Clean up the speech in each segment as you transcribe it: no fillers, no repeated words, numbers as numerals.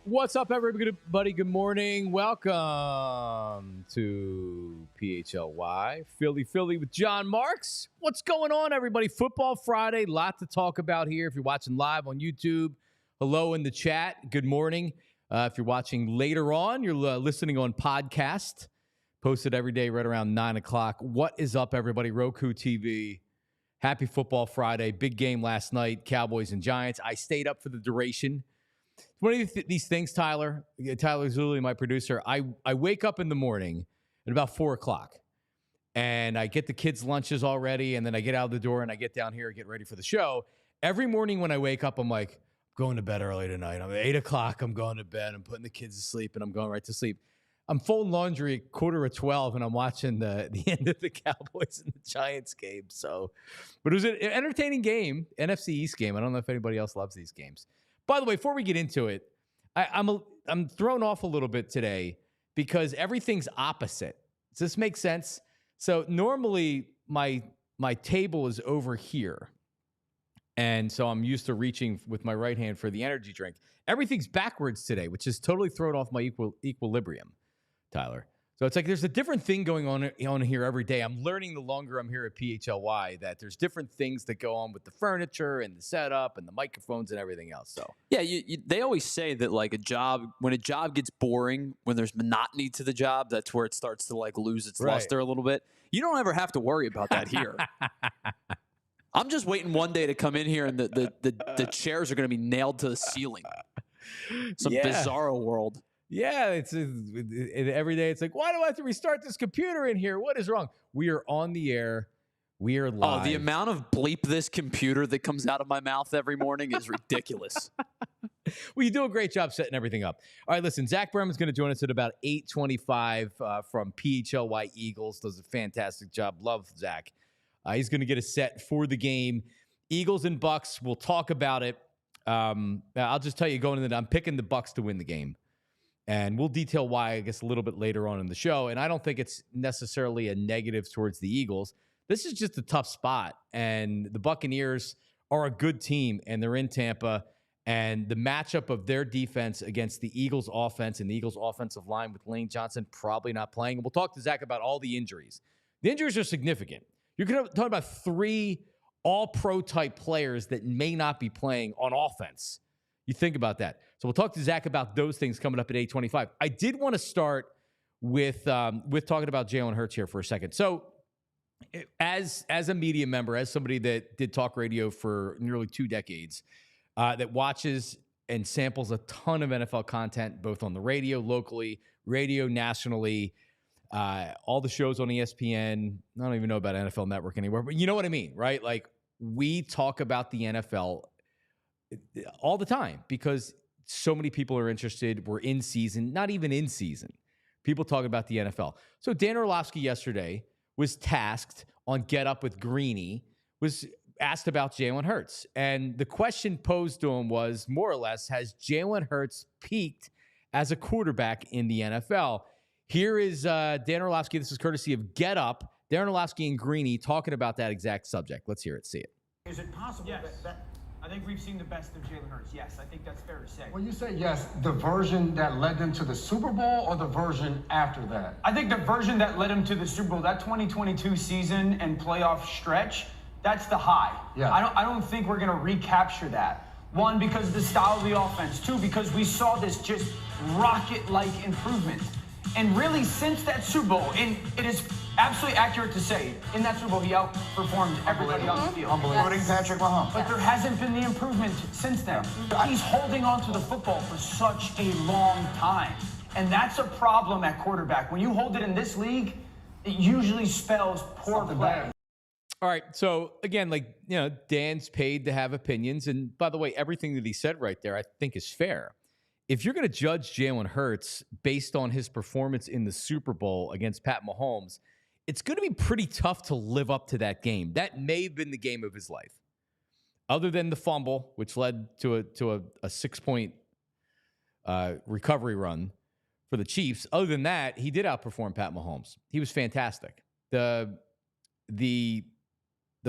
What's up, everybody? Good morning. Welcome to PHLY, Philly with Jon Marks. What's going on, everybody? Football Friday, lot to talk about here. If you're watching live on YouTube, hello in the chat. Good morning. If you're watching later on, you're listening on podcast, posted every day right around 9 o'clock. What is up, everybody? Roku TV. Happy Football Friday. Big game last night, Cowboys and Giants. I stayed up for the duration. One of these things, Tyler Zulli, my producer, I wake up in the morning at about 4 o'clock, and I get the kids' lunches already, and then I get out of the door, and I get down here and get ready for the show. Every morning when I wake up, I'm like, I'm going to bed early tonight. I'm at 8 o'clock. I'm going to bed. I'm putting the kids to sleep, and I'm going right to sleep. I'm folding laundry at 11:45, and I'm watching the end of the Cowboys and the Giants game. But it was an entertaining game, NFC East game. I don't know if anybody else loves these games. By the way, before we get into it, I'm thrown off a little bit today because everything's opposite. Does this make sense? So normally my table is over here, and so I'm used to reaching with my right hand for the energy drink. Everything's backwards today, which has totally thrown off my equilibrium, Tyler. So it's like there's a different thing going on here every day. I'm learning the longer I'm here at PHLY that there's different things that go on with the furniture and the setup and the microphones and everything else. So yeah, they always say that like when a job gets boring, when there's monotony to the job, that's where it starts to like lose its luster a little bit. You don't ever have to worry about that here. I'm just waiting one day to come in here and the chairs are going to be nailed to the ceiling. Some bizarro world. Yeah, every day it's like, why do I have to restart this computer in here? What is wrong? We are on the air. We are live. Oh, the amount of bleep this computer that comes out of my mouth every morning is ridiculous. Well, you do a great job setting everything up. All right, listen, Zach Berman is going to join us at about 8:25 from PHLY Eagles. Does a fantastic job. Love Zach. He's going to get a set for the game. Eagles and Bucs, we'll talk about it. I'll just tell you going into it, I'm picking the Bucs to win the game. And we'll detail why, I guess, a little bit later on in the show. And I don't think it's necessarily a negative towards the Eagles. This is just a tough spot. And the Buccaneers are a good team, and they're in Tampa. And the matchup of their defense against the Eagles' offense and the Eagles' offensive line with Lane Johnson probably not playing. And we'll talk to Zach about all the injuries. The injuries are significant. You're going to talk about 3 all-pro type players that may not be playing on offense. You think about that. So we'll talk to Zach about those things coming up at 8:25. I did want to start with talking about Jalen Hurts here for a second. So as a media member, as somebody that did talk radio for nearly 2 decades, that watches and samples a ton of NFL content, both on the radio locally, radio nationally, all the shows on ESPN. I don't even know about NFL Network anymore, but you know what I mean, right? Like, we talk about the NFL all the time because so many people are interested. We're in season, not even in season. People talk about the NFL. So Dan Orlovsky yesterday was tasked on Get Up with Greeny, was asked about Jalen Hurts. And the question posed to him was, more or less, has Jalen Hurts peaked as a quarterback in the NFL? Here is Dan Orlovsky. This is courtesy of Get Up. Dan Orlovsky and Greeny talking about that exact subject. Let's hear it, see it. Is it possible that I think we've seen the best of Jalen Hurts. Yes, I think that's fair to say. When you say yes, the version that led them to the Super Bowl or the version after that? I think the version that led him to the Super Bowl, that 2022 season and playoff stretch, that's the high. Yeah. I don't think we're going to recapture that. 1, because of the style of the offense. 2, because we saw this just rocket-like improvement. And really, since that Super Bowl, and it is absolutely accurate to say, in that Super Bowl, he outperformed everybody on the field. Including Patrick Mahomes. But there hasn't been the improvement since then. He's holding on to the football for such a long time. And that's a problem at quarterback. When you hold it in this league, it usually spells poor play. All right. So, again, Dan's paid to have opinions. And by the way, everything that he said right there, I think is fair. if you're going to judge Jalen Hurts based on his performance in the Super Bowl against Pat Mahomes, it's going to be pretty tough to live up to that game. That may have been the game of his life. Other than the fumble, which led to a 6-point recovery run for the Chiefs, other than that, he did outperform Pat Mahomes. He was fantastic. The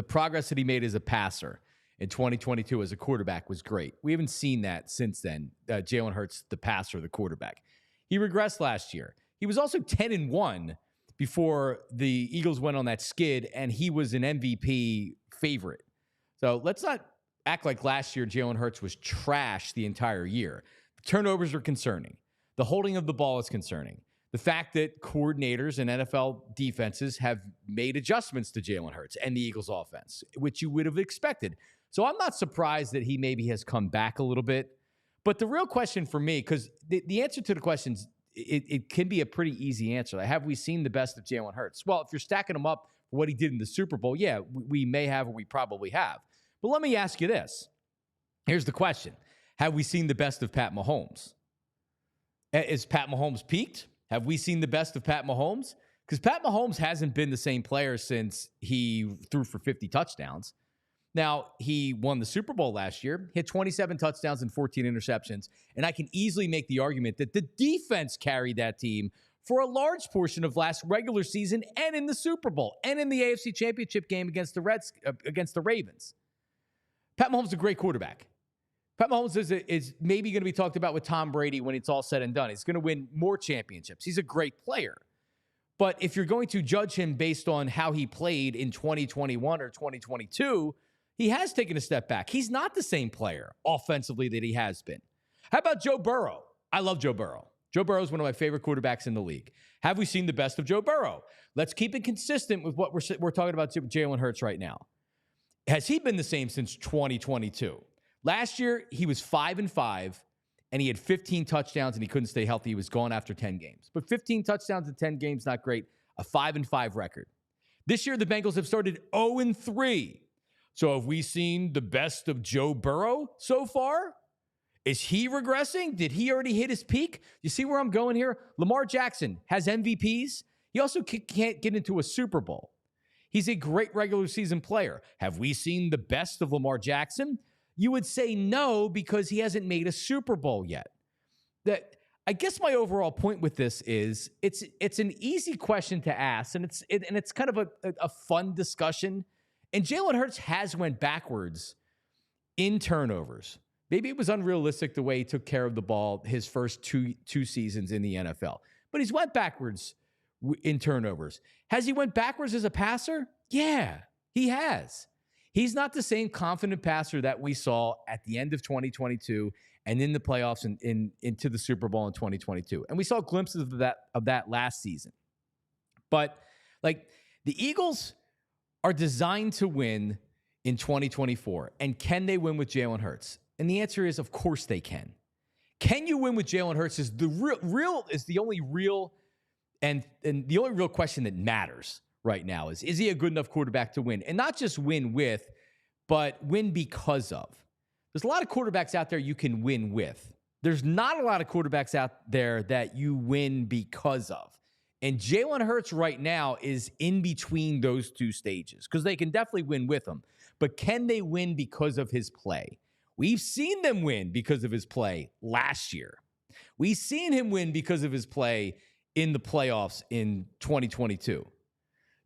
progress that he made as a passer in 2022 as a quarterback was great. We haven't seen that since then. Jalen Hurts, the passer, the quarterback. He regressed last year. He was also 10-1 before the Eagles went on that skid, and he was an MVP favorite. So let's not act like last year Jalen Hurts was trash the entire year. The turnovers are concerning. The holding of the ball is concerning. The fact that coordinators and NFL defenses have made adjustments to Jalen Hurts and the Eagles offense, which you would have expected. So I'm not surprised that he maybe has come back a little bit. But the real question for me, because the answer to the questions, it can be a pretty easy answer. Like, have we seen the best of Jalen Hurts? Well, if you're stacking him up for what he did in the Super Bowl, yeah, we may have or we probably have. But let me ask you this. Here's the question. Have we seen the best of Pat Mahomes? Is Pat Mahomes peaked? Have we seen the best of Pat Mahomes? Because Pat Mahomes hasn't been the same player since he threw for 50 touchdowns. Now, he won the Super Bowl last year, hit 27 touchdowns and 14 interceptions, and I can easily make the argument that the defense carried that team for a large portion of last regular season and in the Super Bowl and in the AFC Championship game against the Ravens. Pat Mahomes is a great quarterback. Pat Mahomes is maybe going to be talked about with Tom Brady when it's all said and done. He's going to win more championships. He's a great player. But if you're going to judge him based on how he played in 2021 or 2022, he has taken a step back. He's not the same player offensively that he has been. How about Joe Burrow? I love Joe Burrow. Joe Burrow is one of my favorite quarterbacks in the league. Have we seen the best of Joe Burrow? Let's keep it consistent with what we're talking about Jalen Hurts right now. Has he been the same since 2022? Last year, he was 5-5, and he had 15 touchdowns, and he couldn't stay healthy. He was gone after 10 games. But 15 touchdowns in 10 games, not great. A 5-5 record. This year, the Bengals have started 0-3. So have we seen the best of Joe Burrow so far? Is he regressing? Did he already hit his peak? You see where I'm going here? Lamar Jackson has MVPs. He also can't get into a Super Bowl. He's a great regular season player. Have we seen the best of Lamar Jackson? You would say no, because he hasn't made a Super Bowl yet. I guess my overall point with this is it's an easy question to ask, and it's kind of a fun discussion. And Jalen Hurts has went backwards in turnovers. Maybe it was unrealistic the way he took care of the ball his first two seasons in the NFL. But he's went backwards in turnovers. Has he went backwards as a passer? Yeah, he has. He's not the same confident passer that we saw at the end of 2022 and in the playoffs and into the Super Bowl in 2022. And we saw glimpses of that last season. But like, the Eagles are designed to win in 2024. And can they win with Jalen Hurts? And the answer is, of course they can. Can you win with Jalen Hurts is the only real question that matters right now. Is he a good enough quarterback to win? And not just win with, but win because of. There's a lot of quarterbacks out there you can win with. There's not a lot of quarterbacks out there that you win because of. And Jalen Hurts right now is in between those two stages, because they can definitely win with him. But can they win because of his play? We've seen them win because of his play last year. We've seen him win because of his play in the playoffs in 2022.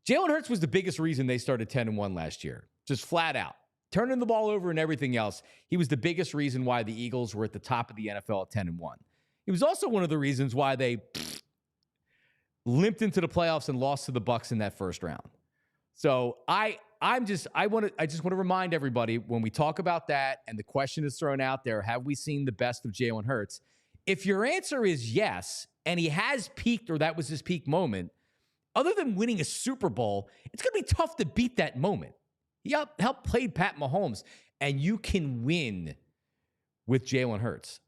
Jalen Hurts was the biggest reason they started 10-1 last year, just flat out. Turning the ball over and everything else, he was the biggest reason why the Eagles were at the top of the NFL at 10-1. He was also one of the reasons why they limped into the playoffs and lost to the Bucs in that first round. So I just want to remind everybody, when we talk about that and the question is thrown out there, have we seen the best of Jalen Hurts? If your answer is yes, and he has peaked, or that was his peak moment, other than winning a Super Bowl, it's going to be tough to beat that moment. He helped play Pat Mahomes, and you can win with Jalen Hurts.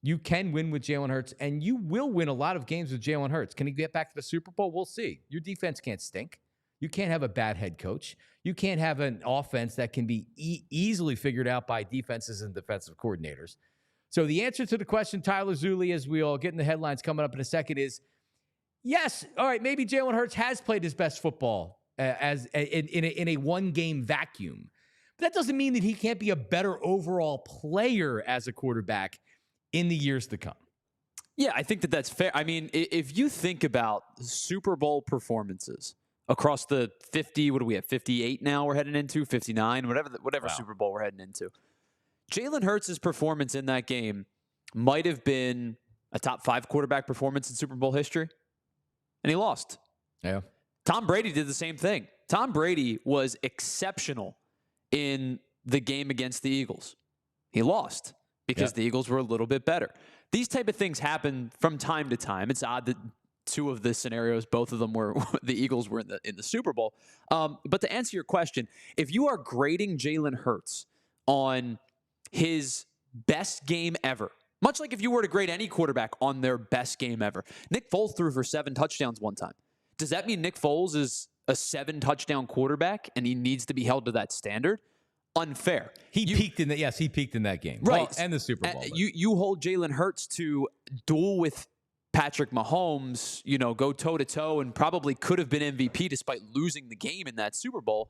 You can win with Jalen Hurts, and you will win a lot of games with Jalen Hurts. Can he get back to the Super Bowl? We'll see. Your defense can't stink. You can't have a bad head coach. You can't have an offense that can be easily figured out by defenses and defensive coordinators. So the answer to the question, Tyler Zulli, as we all get in the headlines coming up in a second, is yes. All right, maybe Jalen Hurts has played his best football in a one-game vacuum. But that doesn't mean that he can't be a better overall player as a quarterback in the years to come. Yeah, I think that's fair. I mean, if you think about Super Bowl performances across the 50, what do we have, 58 now we're heading into, 59, whatever wow. Super Bowl we're heading into. Jalen Hurts' performance in that game might have been a top 5 quarterback performance in Super Bowl history, and he lost. Yeah. Tom Brady did the same thing. Tom Brady was exceptional in the game against the Eagles. He lost because the Eagles were a little bit better. These type of things happen from time to time. It's odd that 2 of the scenarios, both of them were the Eagles were in the Super Bowl. But to answer your question, if you are grading Jalen Hurts on his best game ever, much like if you were to grade any quarterback on their best game ever, Nick Foles threw for 7 touchdowns one time. Does that mean Nick Foles is a 7-touchdown quarterback and he needs to be held to that standard? Unfair. He peaked in that game. Right. Well, and the Super Bowl. You hold Jalen Hurts to duel with Patrick Mahomes, go toe-to-toe, and probably could have been MVP despite losing the game in that Super Bowl.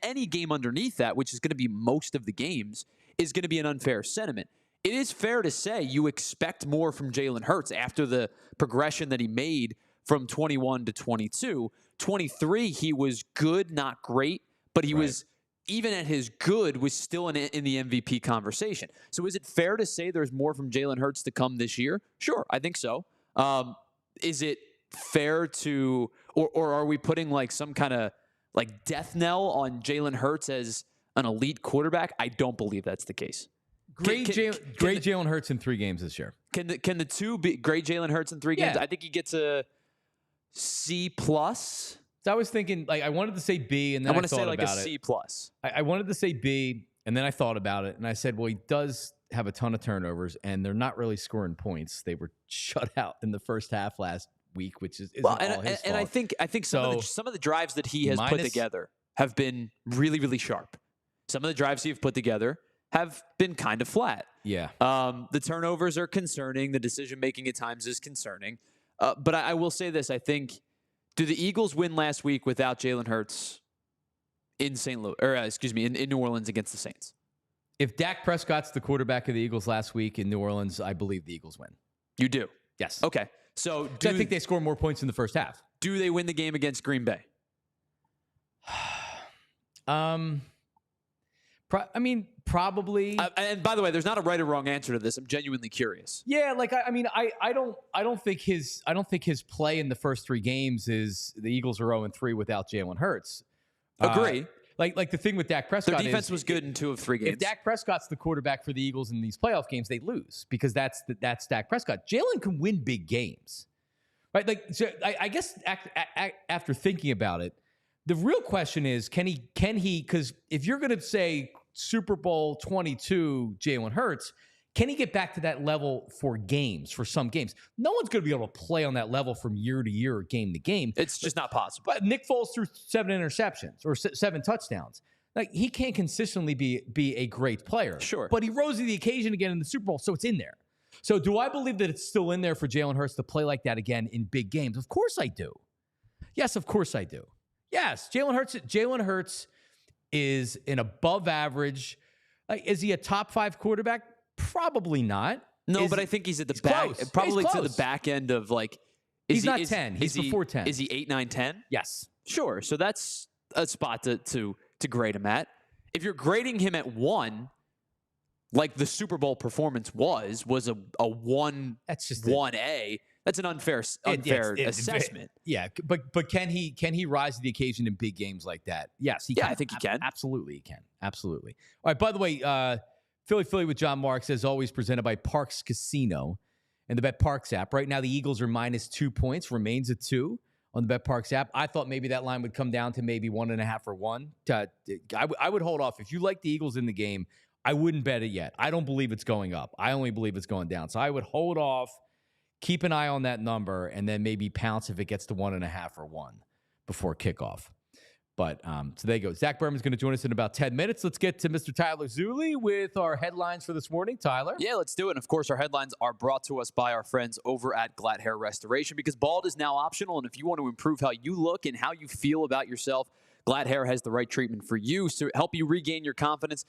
Any game underneath that, which is going to be most of the games, is going to be an unfair sentiment. It is fair to say you expect more from Jalen Hurts after the progression that he made from 21 to 22. 23, he was good, not great, but he was, even at his good, was still in the MVP conversation. So is it fair to say there's more from Jalen Hurts to come this year? Sure, I think so. Is it fair to, or are we putting like some kind of like death knell on Jalen Hurts as an elite quarterback? I don't believe that's the case. Great Jalen Hurts in 3 games this year. Can the 2 be great Jalen Hurts in 3 games? I think he gets a C+. So I was thinking, like, I wanted to say B, and then I want to say like a C+. I wanted to say B, and then I thought about it, and I said, well, he does have a ton of turnovers, and they're not really scoring points. They were shut out in the first half last week, which isn't all his fault. And I think some of the drives that he has put together have been really, really sharp. Some of the drives he's put together have been kind of flat. Yeah. The turnovers are concerning. The decision-making at times is concerning. But I will say this. I think, do the Eagles win last week without Jalen Hurts in in New Orleans against the Saints? If Dak Prescott's the quarterback of the Eagles last week in New Orleans, I believe the Eagles win. You do? Yes. Okay. So I think they score more points in the first half. Do they win the game against Green Bay? Probably. And by the way, there's not a right or wrong answer to this. I'm genuinely curious. Yeah, like I don't think his play in the first 3 games is the Eagles are 0-3 without Jalen Hurts. Agree. Like the thing with Dak Prescott, their defense was good in 2 of 3 games. If Dak Prescott's the quarterback for the Eagles in these playoff games, they lose because that's Dak Prescott. Jalen can win big games, right? Like, so I guess after thinking about it, the real question is, can he? Because if you're going to say Super Bowl 22 Jalen Hurts, can he get back to that level for some games? No one's going to be able to play on that level from year to year or game to game. It's just not possible. But Nick Foles threw 7 interceptions or 7 touchdowns. Like, he can't consistently be a great player. Sure. But he rose to the occasion again in the Super Bowl, so it's in there. So do I believe that it's still in there for Jalen Hurts to play like that again in big games? Of course I do. Yes, of course I do. Yes, Jalen Hurts is an above average. Like, is he a top 5 quarterback? Probably not. No, but I think he's at the back, close. probably to the back end of like. He's not 10. He's before 10. Is he 8, 9, 10? Yes. Sure. So that's a spot to grade him at. If you're grading him at 1, like the Super Bowl performance was a 1. That's just 1A. That's an unfair assessment. Yeah, but can he rise to the occasion in big games like that? Yes, he can. I think he can. Absolutely, he can. Absolutely. All right. By the way, Philly with Jon Marks, as always, presented by Parks Casino and the Bet Parks app. Right now, the Eagles are -2 points, remains at 2 on the Bet Parks app. I thought maybe that line would come down to maybe 1.5 or 1. I would hold off. If you like the Eagles in the game, I wouldn't bet it yet. I don't believe it's going up. I only believe it's going down. So I would hold off, keep an eye on that number, and then maybe pounce if it gets to 1.5 or 1 before kickoff. But so there you go. Zach Berman's going to join us in about 10 minutes. Let's get to Mr. Tyler Zuley with our headlines for this morning. Tyler? Yeah, let's do it. And of course, our headlines are brought to us by our friends over at Glatt Hair Restoration, because bald is now optional. And if you want to improve how you look and how you feel about yourself, Glatt Hair has the right treatment for you. So to help you regain your confidence,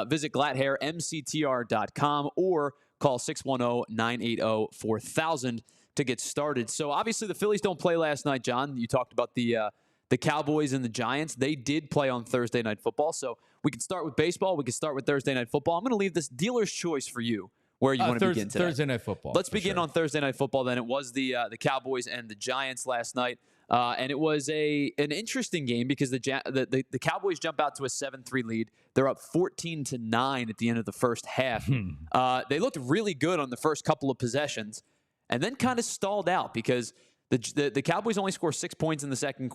visit glatthairmctr.com or call 610-980-4000 to get started. So obviously the Phillies don't play last night, John. You talked about the Cowboys and the Giants. They did play on Thursday Night Football. So we can start with baseball. We can start with Thursday Night Football. I'm going to leave this dealer's choice for you where you want to begin today. Thursday Night Football. Let's begin on Thursday Night Football then. It was the Cowboys and the Giants last night. And it was an interesting game because the Cowboys jump out to a 7-3 lead. They're up 14-9 at the end of the first half. They looked really good on the first couple of possessions and then kind of stalled out because the Cowboys only score 6 points in the second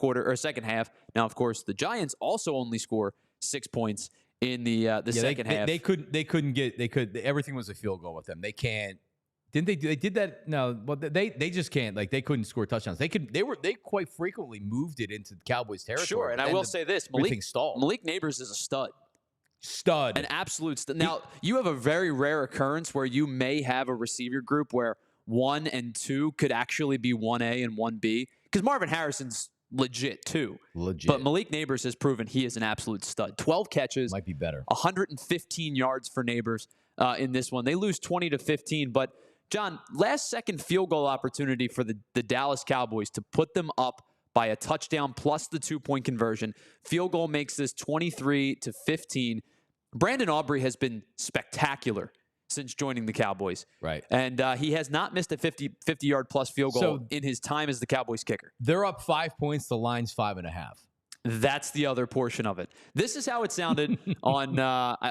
half. Now, of course, the Giants also only score 6 points in the second half. Everything was a field goal with them. They can't. Didn't they? They did that. No, well, they just can't. Like, they couldn't score touchdowns. They quite frequently moved it into the Cowboys territory. Sure, and I will say this: Malik Neighbors is a stud, an absolute stud. Now, you have a very rare occurrence where you may have a receiver group where 1 and 2 could actually be 1A and 1B, because Marvin Harrison's legit too. But Malik Neighbors has proven he is an absolute stud. 12 catches, might be better. 115 yards for Neighbors in this one. They lose 20-15, but John, last second field goal opportunity for the Dallas Cowboys to put them up by a touchdown plus the 2-point conversion. Field goal makes this 23-15. Brandon Aubrey has been spectacular since joining the Cowboys. Right. And he has not missed a 50-yard plus field goal in his time as the Cowboys kicker. They're up 5 points. The line's 5.5. That's the other portion of it. This is how it sounded on,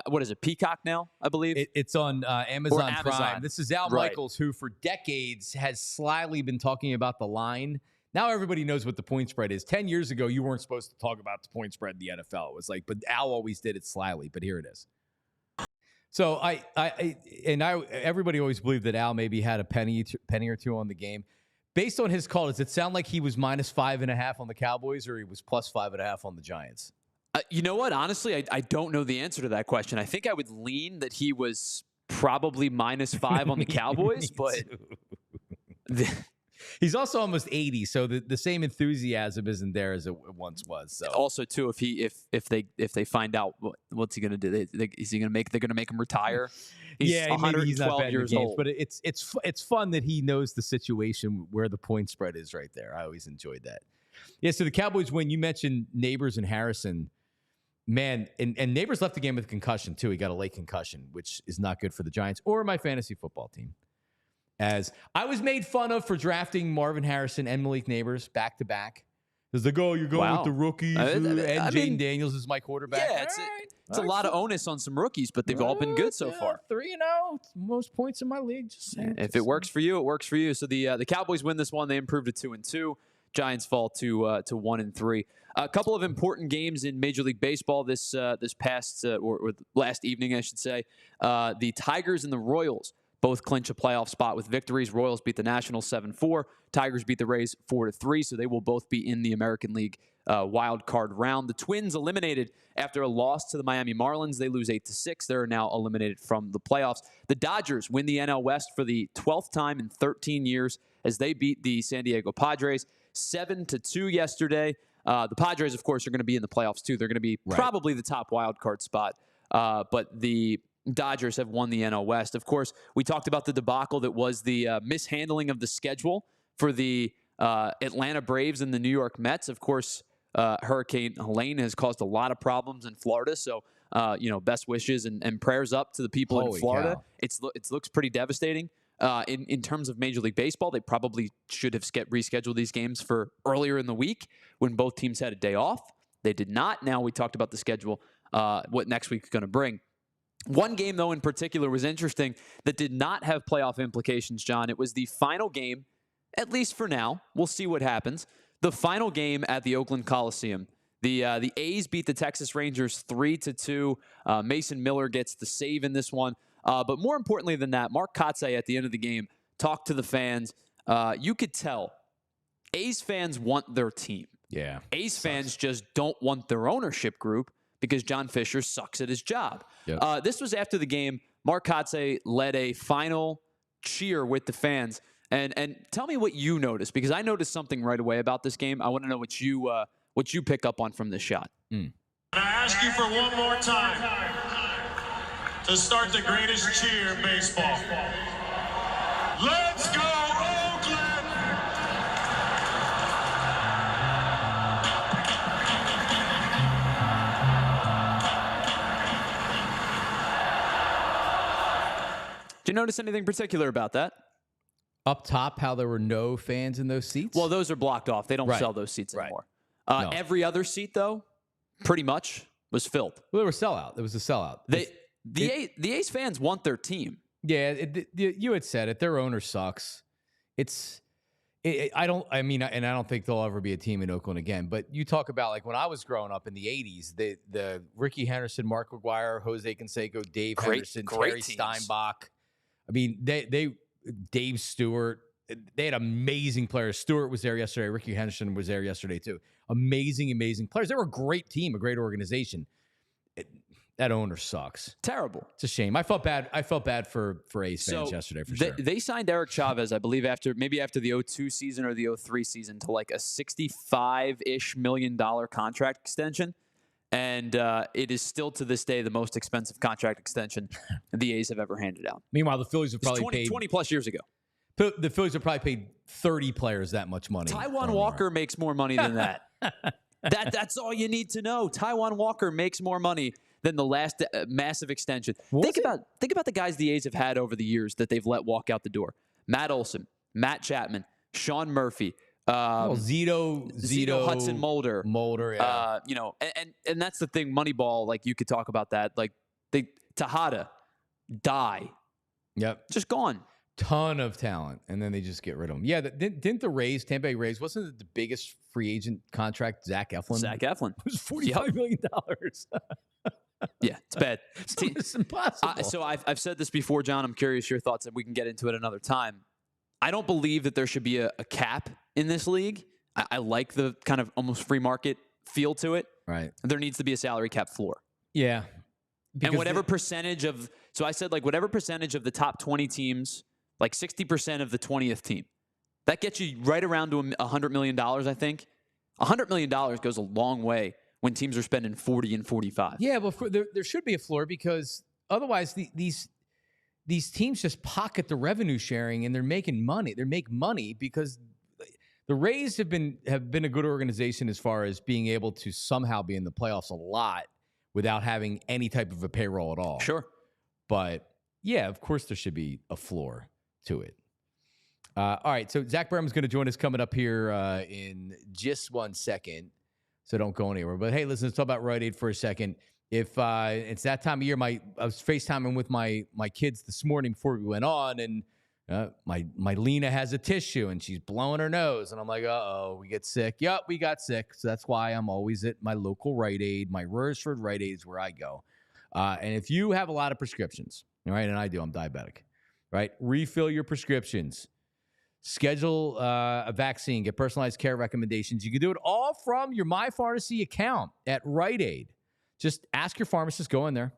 what is it, Peacock now, I believe? It's on Amazon Prime. This is Al Michaels, who for decades has slyly been talking about the line. Now everybody knows what the point spread is. 10 years ago, you weren't supposed to talk about the point spread in the NFL. It was like, but Al always did it slyly, but here it is. So everybody always believed that Al maybe had a penny or two on the game. Based on his call, does it sound like he was minus 5.5 on the Cowboys, or he was plus 5.5 on the Giants? You know what? Honestly, I don't know the answer to that question. I think I would lean that he was probably minus 5 on the Cowboys, but he's also almost 80, so the same enthusiasm isn't there as it once was. So also too, if they find out, what's he going to do? They're going to make him retire. He's 112 years old. But it's fun that he knows the situation where the point spread is right there. I always enjoyed that. Yeah, so the Cowboys win. You mentioned Neighbors and Harrison. Man, and Neighbors left the game with a concussion too. He got a late concussion, which is not good for the Giants or my fantasy football team. As I was made fun of for drafting Marvin Harrison and Malik Neighbors back to back. It's like, oh, you're going with the rookies, and Jaden Daniels is my quarterback. Yeah, it's a lot of onus on some rookies, but they've all been good so far. 3-0, most points in my league. Just saying. If it works for you, it works for you. So the Cowboys win this one. They improved to 2-2. Giants fall to 1-3. A couple of important games in Major League Baseball this past or last evening, I should say. The Tigers and the Royals both clinch a playoff spot with victories. Royals beat the Nationals 7-4. Tigers beat the Rays 4-3, so they will both be in the American League wild card round. The Twins eliminated after a loss to the Miami Marlins. They lose 8-6. They're now eliminated from the playoffs. The Dodgers win the NL West for the 12th time in 13 years as they beat the San Diego Padres 7-2 yesterday. The Padres, of course, are going to be in the playoffs too. They're going to be probably the top wild card spot, but the Dodgers have won the NL West. Of course, we talked about the debacle that was the mishandling of the schedule for the Atlanta Braves and the New York Mets. Of course, Hurricane Helene has caused a lot of problems in Florida. So, best wishes and prayers up to the people in Florida. It looks pretty devastating. In terms of Major League Baseball, they probably should have rescheduled these games for earlier in the week when both teams had a day off. They did not. Now we talked about the schedule, what next week is going to bring. One game, though, in particular was interesting that did not have playoff implications, John. It was the final game, at least for now. We'll see what happens. The final game at the Oakland Coliseum. The A's beat the Texas Rangers 3-2. Mason Miller gets the save in this one. But more importantly than that, Mark Kotsay at the end of the game talked to the fans. You could tell A's fans want their team. Yeah. A's fans just don't want their ownership group because John Fisher sucks at his job. Yep. This was after the game. Mark Kotze led a final cheer with the fans. And tell me what you noticed, because I noticed something right away about this game. I want to know what you pick up on from this shot. Can I ask you for one more time to start the greatest cheer in baseball? Let's go, Oakland! Did you notice anything particular about that? Up top, how there were no fans in those seats? Well, those are blocked off. They don't Right. sell those seats Right. anymore. No. Every other seat, though, pretty much was filled. Well, they were sellout. It was a sellout. The A's fans want their team. Yeah, you had said it. Their owner sucks. I don't think there'll ever be a team in Oakland again. But you talk about, like, when I was growing up in the 80s, the Ricky Henderson, Mark McGuire, Jose Canseco, Dave Henderson, Terry teams. Steinbach. I mean, Dave Stewart. They had amazing players. Stewart was there yesterday. Ricky Henderson was there yesterday too. Amazing players. They were a great team, a great organization. That owner sucks. Terrible. It's a shame. I felt bad for A's fans yesterday for sure. They signed Eric Chavez, I believe, after the 02 season or the 03 season, to like a $65-ish million contract extension. And it is still to this day the most expensive contract extension the A's have ever handed out. Meanwhile, the Phillies have probably paid 20 plus years ago. The Phillies have probably paid 30 players that much money. Taiwan Walker makes more money than that. That's all you need to know. Taiwan Walker makes more money than the last massive extension. Think about the guys the A's have had over the years that they've let walk out the door. Matt Olson, Matt Chapman, Sean Murphy, Zito, Hudson Mulder, yeah. And that's the thing. Moneyball, like, you could talk about that. Like, Tejada, die, yep, just gone. Ton of talent, and then they just get rid of them. Yeah, didn't the Tampa Bay Rays, wasn't it the biggest free agent contract? Zach Eflin. It was $45 million. Yeah, it's bad. It's impossible. So I've said this before, John. I'm curious your thoughts, and we can get into it another time. I don't believe that there should be a cap in this league. I like the kind of almost free market feel to it. Right. There needs to be a salary cap floor. Yeah. And whatever percentage of the top 20 teams, like 60% of the 20th team, that gets you right around to $100 million, I think. $100 million goes a long way when teams are spending 40 and 45. Yeah, but there should be a floor, because otherwise these teams just pocket the revenue sharing and they're making money. They make money because the Rays have been a good organization as far as being able to somehow be in the playoffs a lot without having any type of a payroll at all. Sure. But yeah, of course there should be a floor to it. All right, so Zach Berman is going to join us coming up here in just 1 second, so don't go anywhere. But hey, listen, let's talk about Rite Aid for a second. If it's that time of year, I was FaceTiming with my kids this morning before we went on, and my Lena has a tissue and she's blowing her nose, and I'm like, uh-oh, we get sick. Yep, we got sick. So that's why I'm always at my local Rite Aid. My Royersford Rite Aid is where I go. And if you have a lot of prescriptions, all right, and I do, I'm diabetic, right? Refill your prescriptions. Schedule a vaccine. Get personalized care recommendations. You can do it all from your MyPharmacy account at Rite Aid. Just ask your pharmacist. Go in there.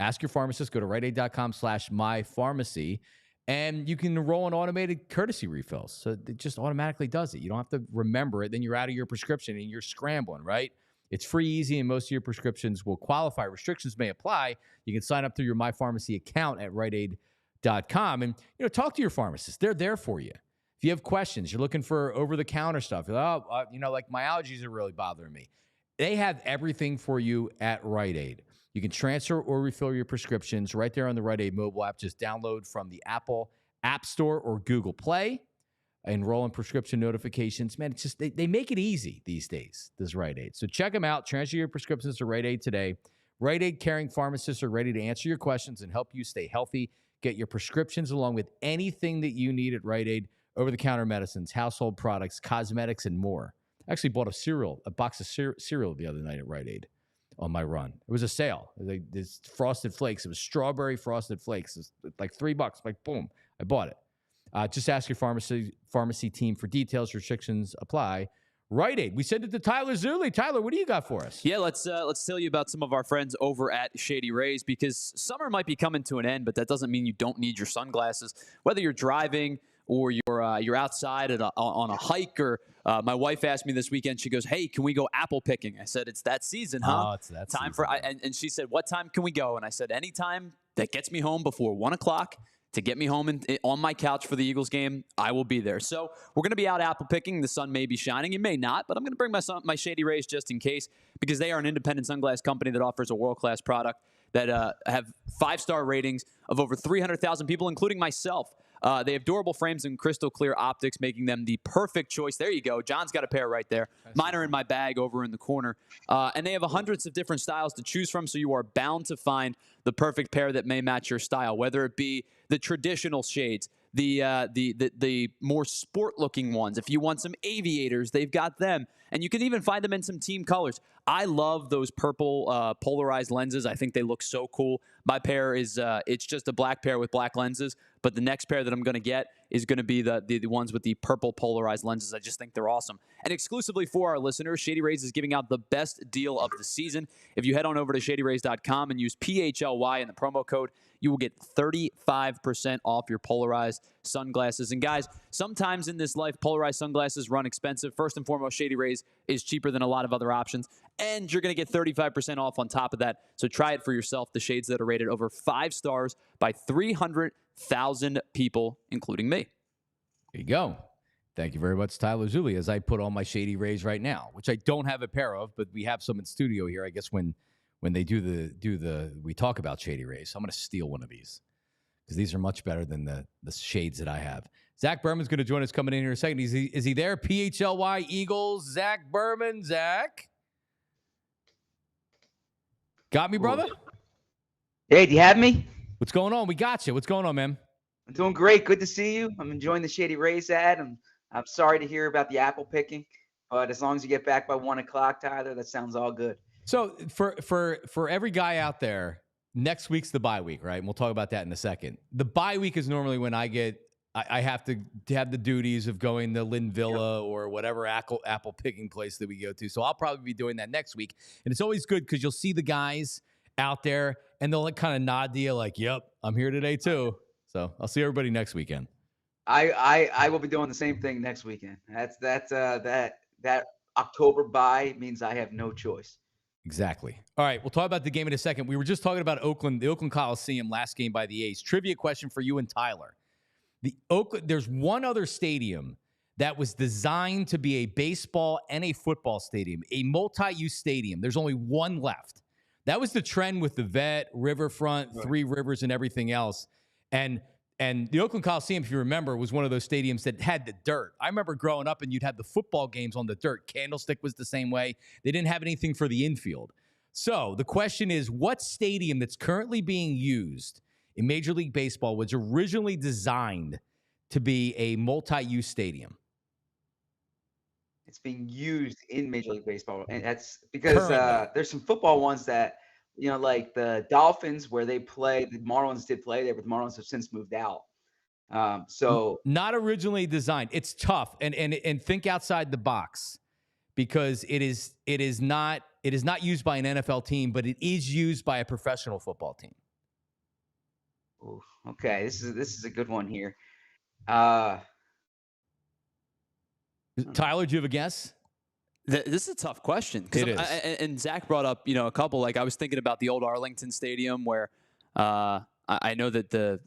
Ask your pharmacist. Go to riteaid.com/mypharmacy. And you can enroll in automated courtesy refills. So it just automatically does it. You don't have to remember it. Then you're out of your prescription and you're scrambling, right? It's free, easy, and most of your prescriptions will qualify. Restrictions may apply. You can sign up through your MyPharmacy account at riteaid.com. And, talk to your pharmacist. They're there for you. If you have questions, you're looking for over-the-counter stuff. You're like, like my allergies are really bothering me. They have everything for you at Rite Aid. You can transfer or refill your prescriptions right there on the Rite Aid mobile app. Just download from the Apple App Store or Google Play. Enroll in prescription notifications. Man, it's just they make it easy these days, this Rite Aid. So check them out. Transfer your prescriptions to Rite Aid today. Rite Aid caring pharmacists are ready to answer your questions and help you stay healthy. Get your prescriptions along with anything that you need at Rite Aid. Over-the-counter medicines, household products, cosmetics, and more. I actually bought a box of cereal the other night at Rite Aid on my run. It was a sale. This Frosted Flakes. It was strawberry Frosted Flakes. It was like $3. Like, boom, I bought it. Just ask your pharmacy team for details. Restrictions apply. Rite Aid. We sent it to Tyler Zulli. Tyler, what do you got for us? Yeah, let's tell you about some of our friends over at Shady Rays, because summer might be coming to an end, but that doesn't mean you don't need your sunglasses. Whether you're driving or you're outside on a hike, or my wife asked me this weekend, she goes, "Hey, can we go apple picking?" I said, "It's that season, huh?" Oh, it's that time season. and she said, "What time can we go?" And I said, "Anytime that gets me home before 1 o'clock. To get me home on my couch for the Eagles game, I will be there." So we're going to be out apple picking. The sun may be shining. It may not, but I'm going to bring my Shady Rays just in case, because they are an independent sunglass company that offers a world-class product that have 5-star ratings of over 300,000 people, including myself. They have durable frames and crystal clear optics, making them the perfect choice. There you go. John's got a pair right there. Mine are in my bag over in the corner. And they have hundreds of different styles to choose from, so you are bound to find the perfect pair that may match your style, whether it be the traditional shades, the more sport-looking ones. If you want some aviators, they've got them. And you can even find them in some team colors. I love those purple polarized lenses. I think they look so cool. My pair is it's just a black pair with black lenses, but the next pair that I'm going to get is going to be the ones with the purple polarized lenses. I just think they're awesome. And exclusively for our listeners, Shady Rays is giving out the best deal of the season. If you head on over to shadyrays.com and use PHLY in the promo code, you will get 35% off your polarized sunglasses. And guys, sometimes in this life, polarized sunglasses run expensive. First and foremost, Shady Rays is cheaper than a lot of other options, and you're going to get 35% off on top of that. So try it for yourself. The shades that are rated over 5 stars by 300,000 people, including me. There you go. Thank you very much, Tyler Zulli, as I put on my Shady Rays right now, which I don't have a pair of, but we have some in studio here. I guess when they we talk about Shady Rays, I'm going to steal one of these because these are much better than the shades that I have. Zach Berman's going to join us coming in here in a second. Is he there? PHLY Eagles, Zach Berman. Zach? Got me, brother? Hey, do you have me? What's going on? We got you. What's going on, man? I'm doing great. Good to see you. I'm enjoying the Shady Rays ad. I'm sorry to hear about the apple picking, but as long as you get back by 1 o'clock, Tyler, that sounds all good. So for every guy out there, next week's the bye week, right? And we'll talk about that in a second. The bye week is normally when I have to have the duties of going to Lynn Villa or whatever apple picking place that we go to. So I'll probably be doing that next week. And it's always good because you'll see the guys out there and they'll like kind of nod to you like, "Yep, I'm here today too." So I'll see everybody next weekend. I will be doing the same thing next weekend. That October bye means I have no choice. Exactly. All right, we'll talk about the game in a second. We were just talking about Oakland, the Oakland Coliseum, last game by the A's. Trivia question for you and Tyler. There's one other stadium that was designed to be a baseball and a football stadium, a multi-use stadium. There's only one left. That was the trend with the Vet, Riverfront, Three Rivers, and everything else. And the Oakland Coliseum, if you remember, was one of those stadiums that had the dirt. I remember growing up and you'd have the football games on the dirt. Candlestick was the same way. They didn't have anything for the infield. So the question is, what stadium that's currently being used in Major League Baseball was originally designed to be a multi-use stadium? It's being used in Major League Baseball, and that's because there's some football ones that, like the Dolphins where they play. The Marlins did play there, but the Marlins have since moved out. So not originally designed. It's tough, and think outside the box because it is not used by an NFL team, but it is used by a professional football team. Ooh, okay, this is a good one here. Tyler, do you have a guess? This is a tough question. It is. And Zach brought up, a couple. Like I was thinking about the old Arlington Stadium where I know that the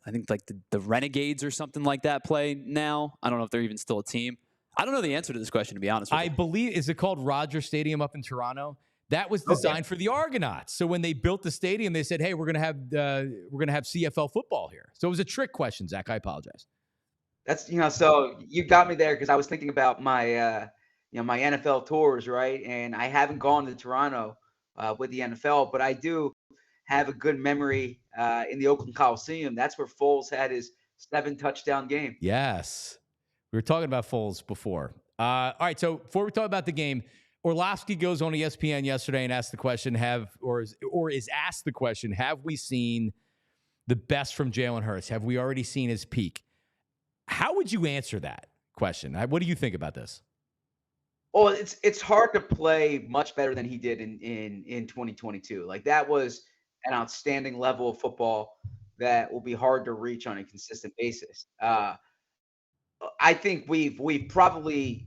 Renegades or something like that play now. I don't know if they're even still a team. I don't know the answer to this question, to be honest with you. I believe, is it called Rogers Stadium up in Toronto? That was designed for the Argonauts. So when they built the stadium, they said, "Hey, we're gonna have CFL football here." So it was a trick question, Zach. I apologize. That's so you got me there because I was thinking about my my NFL tours, right? And I haven't gone to Toronto with the NFL, but I do have a good memory in the Oakland Coliseum. That's where Foles had his 7-touchdown game. Yes, we were talking about Foles before. All right, so before we talk about the game, Orlovsky goes on ESPN yesterday and asked the question, is asked the question, have we seen the best from Jalen Hurts? Have we already seen his peak? How would you answer that question? What do you think about this? Well, it's hard to play much better than he did in 2022. Like that was an outstanding level of football that will be hard to reach on a consistent basis. I think we've probably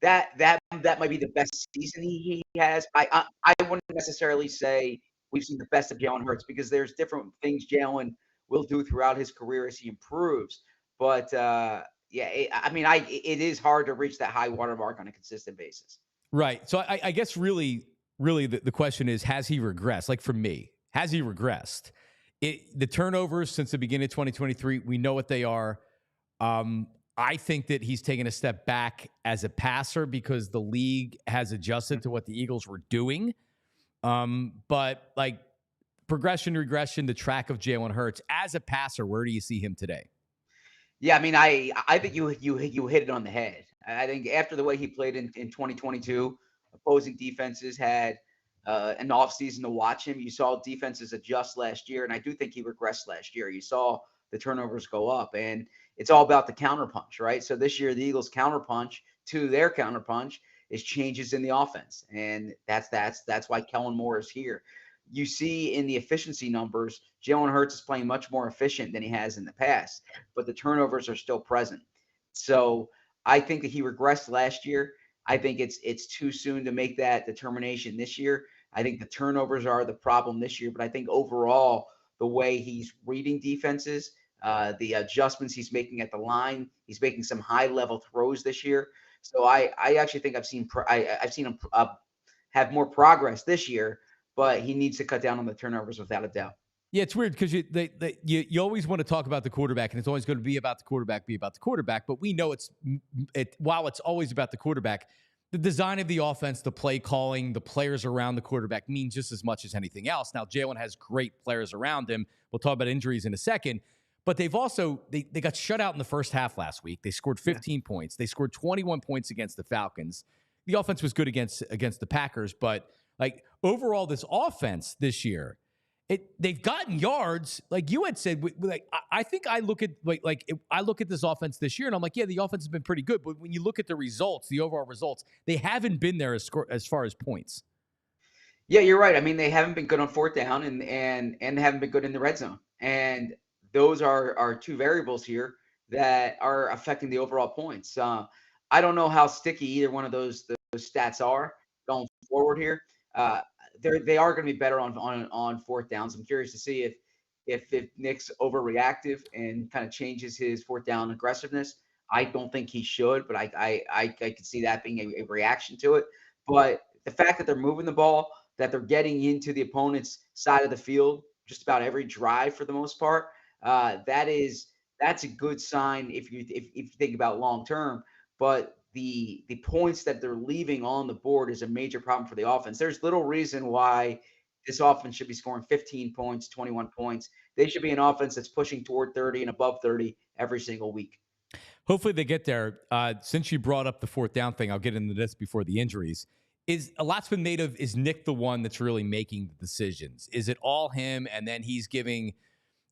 that might be the best season he has. I wouldn't necessarily say we've seen the best of Jalen Hurts because there's different things Jalen will do throughout his career as he improves. But yeah, it is hard to reach that high watermark on a consistent basis. Right. So I guess really the question is, has he regressed? Like for me, has he regressed? The turnovers since the beginning of 2023, we know what they are. I think that he's taken a step back as a passer because the league has adjusted to what the Eagles were doing. But like progression, regression, the track of Jalen Hurts as a passer, where do you see him today? Yeah, I mean, I think you hit it on the head. I think after the way he played in 2022, opposing defenses had an offseason to watch him. You saw defenses adjust last year, and I do think he regressed last year. You saw the turnovers go up, and it's all about the counterpunch, right? So this year, the Eagles' counterpunch to their counterpunch is changes in the offense, and that's why Kellen Moore is here. You see in the efficiency numbers, Jalen Hurts is playing much more efficient than he has in the past, but the turnovers are still present. So I think that he regressed last year. I think it's too soon to make that determination this year. I think the turnovers are the problem this year, but I think overall the way he's reading defenses, the adjustments he's making at the line, he's making some high level throws this year. So I actually think I've seen him have more progress this year, but he needs to cut down on the turnovers without a doubt. Yeah, it's weird because you always want to talk about the quarterback, and it's always going to be about the quarterback. But we know while it's always about the quarterback, the design of the offense, the play calling, the players around the quarterback mean just as much as anything else. Now, Jalen has great players around him. We'll talk about injuries in a second. But they've also they got shut out in the first half last week. They scored 15 points. They scored 21 points against the Falcons. The offense was good against the Packers, but like overall, this offense this year, they've gotten yards. Like you had said, I think I look at I look at this offense this year, and I'm like, yeah, the offense has been pretty good. But when you look at the results, the overall results, they haven't been there as far as points. Yeah, you're right. I mean, they haven't been good on fourth down, and they haven't been good in the red zone, and those are two variables here that are affecting the overall points. I don't know how sticky either one of those stats are going forward here. They are going to be better on fourth downs. I'm curious to see if Nick's overreactive and kind of changes his fourth down aggressiveness. I don't think he should, but I could see that being a reaction to it. But the fact that they're moving the ball, that they're getting into the opponent's side of the field just about every drive for the most part, that's a good sign if you think about long term. But the points that they're leaving on the board is a major problem for the offense. There's little reason why this offense should be scoring 15 points, 21 points. They should be an offense that's pushing toward 30 and above 30 every single week. Hopefully they get there. Since you brought up the fourth down thing, I'll get into this before the injuries. A lot's been made of, is Nick the one that's really making the decisions? Is it all him, and then he's giving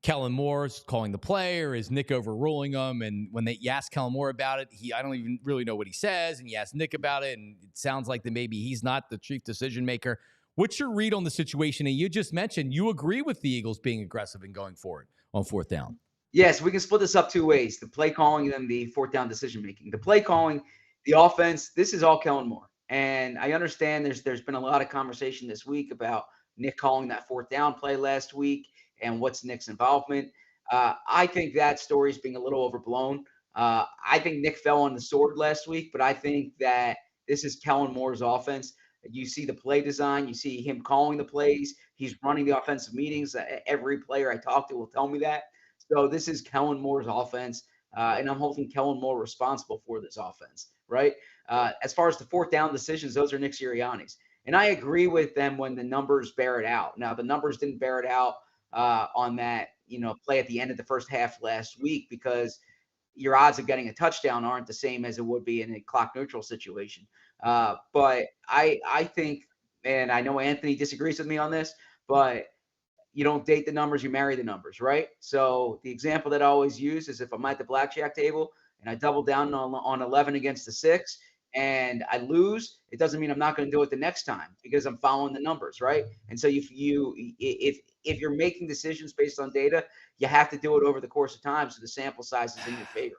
Kellen Moore calling the play, or is Nick overruling him? And when you ask Kellen Moore about it, I don't even really know what he says. And you ask Nick about it, and it sounds like that maybe he's not the chief decision maker. What's your read on the situation? And you just mentioned you agree with the Eagles being aggressive and going forward on fourth down. Yes, we can split this up two ways: the play calling and then the fourth down decision making. The play calling, the offense, this is all Kellen Moore. And I understand there's been a lot of conversation this week about Nick calling that fourth down play last week and what's Nick's involvement. I think that story is being a little overblown. I think Nick fell on the sword last week, but I think that this is Kellen Moore's offense. You see the play design. You see him calling the plays. He's running the offensive meetings. Every player I talk to will tell me that. So this is Kellen Moore's offense, and I'm holding Kellen Moore responsible for this offense, right? As far as the fourth down decisions, those are Nick Sirianni's. And I agree with them when the numbers bear it out. Now, the numbers didn't bear it out on that, play at the end of the first half last week because your odds of getting a touchdown aren't the same as it would be in a clock neutral situation. But I think, and I know Anthony disagrees with me on this, but you don't date the numbers, you marry the numbers, right? So the example that I always use is if I'm at the blackjack table and I double down on 11 against the 6, and I lose, it doesn't mean I'm not going to do it the next time because I'm following the numbers, right? And so if you're making decisions based on data, you have to do it over the course of time so the sample size is in your favor.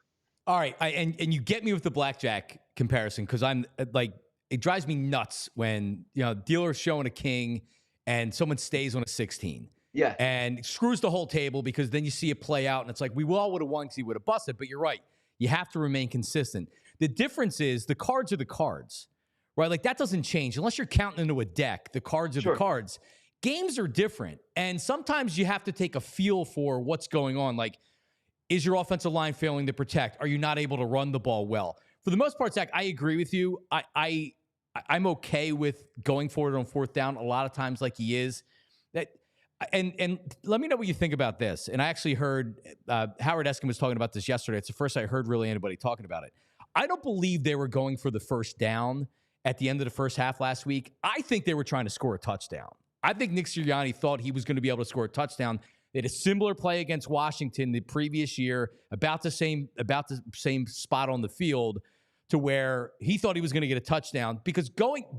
All right, and you get me with the blackjack comparison because I'm like, it drives me nuts when dealer's showing a king and someone stays on a 16. Yeah. And screws the whole table because then you see it play out and it's like, we all would have won because he would have busted. But you're right. You have to remain consistent. The difference is the cards are the cards, right? Like that doesn't change unless you're counting into a deck. The cards are the cards. Games are different. And sometimes you have to take a feel for what's going on. Like, is your offensive line failing to protect? Are you not able to run the ball well? For the most part, Zach, I agree with you. I'm okay with going for it on fourth down a lot of times like he is. And let me know what you think about this. And I actually heard Howard Eskin was talking about this yesterday. It's the first I heard really anybody talking about it. I don't believe they were going for the first down at the end of the first half last week. I think they were trying to score a touchdown. I think Nick Sirianni thought he was going to be able to score a touchdown. They had a similar play against Washington the previous year, about the same spot on the field, to where he thought he was going to get a touchdown because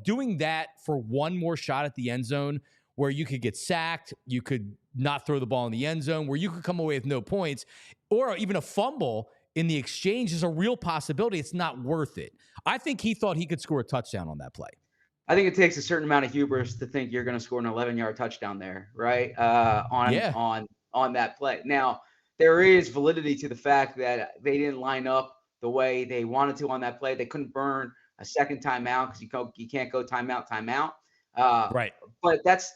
doing that for one more shot at the end zone where you could get sacked, you could not throw the ball in the end zone, where you could come away with no points, or even a fumble in the exchange is a real possibility. It's not worth it. I think he thought he could score a touchdown on that play. I think it takes a certain amount of hubris to think you're going to score an 11-yard touchdown there, right? On that play. Now, there is validity to the fact that they didn't line up the way they wanted to on that play. They couldn't burn a second timeout because you can't go timeout. Right. But that's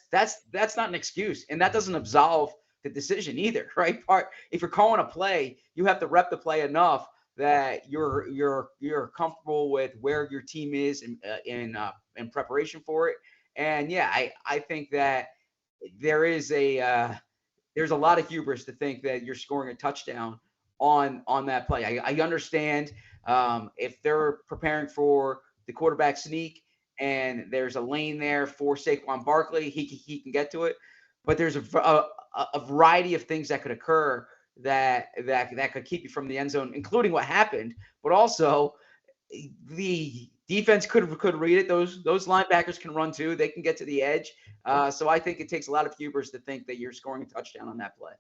not an excuse, and that doesn't absolve the decision either, right? If you're calling a play, you have to rep the play enough that you're comfortable with where your team is in preparation for it. And yeah, I think that there's a lot of hubris to think that you're scoring a touchdown on that play. I understand if they're preparing for the quarterback sneak and there's a lane there for Saquon Barkley, he can get to it. But there's a variety of things that could occur that could keep you from the end zone, including what happened. But also, the defense could read it. Those linebackers can run too. They can get to the edge. So I think it takes a lot of hubris to think that you're scoring a touchdown on that play.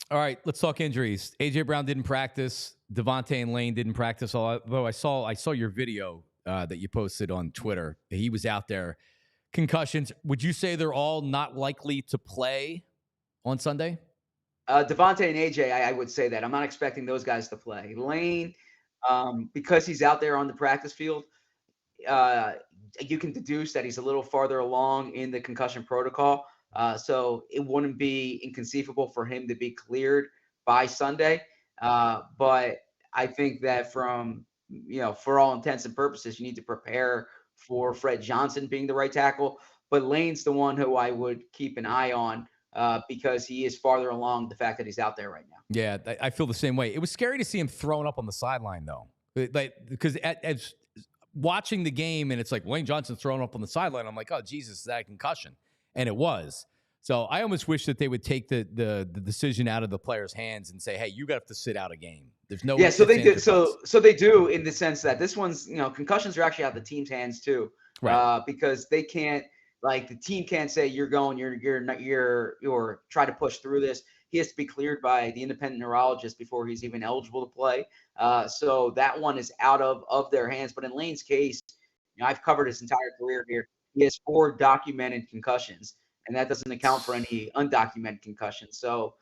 All right, let's talk injuries. A.J. Brown didn't practice. Devontae and Lane didn't practice. Although I saw your video that you posted on Twitter. He was out there. Concussions. Would you say they're all not likely to play on Sunday? Devontae and AJ, I would say that. I'm not expecting those guys to play. Lane, because he's out there on the practice field, you can deduce that he's a little farther along in the concussion protocol. So it wouldn't be inconceivable for him to be cleared by Sunday. But I think that for all intents and purposes, you need to prepare for Fred Johnson being the right tackle. But Lane's the one who I would keep an eye on because he is farther along the fact that he's out there right now. Yeah, I feel the same way. It was scary to see him thrown up on the sideline, though. Because as watching the game, and it's like Lane Johnson thrown up on the sideline, I'm like, oh, Jesus, is that a concussion? And it was. So I almost wish that they would take the decision out of the player's hands and say, hey, you have to sit out a game. There's no. Yeah, so they do. So they do in the sense that this one's, concussions are actually out of the team's hands too, right? Because they can't, the team can't say you're try to push through this. He has to be cleared by the independent neurologist before he's even eligible to play. So that one is out of their hands. But in Lane's case, I've covered his entire career here. He has 4 documented concussions, and that doesn't account for any undocumented concussions. So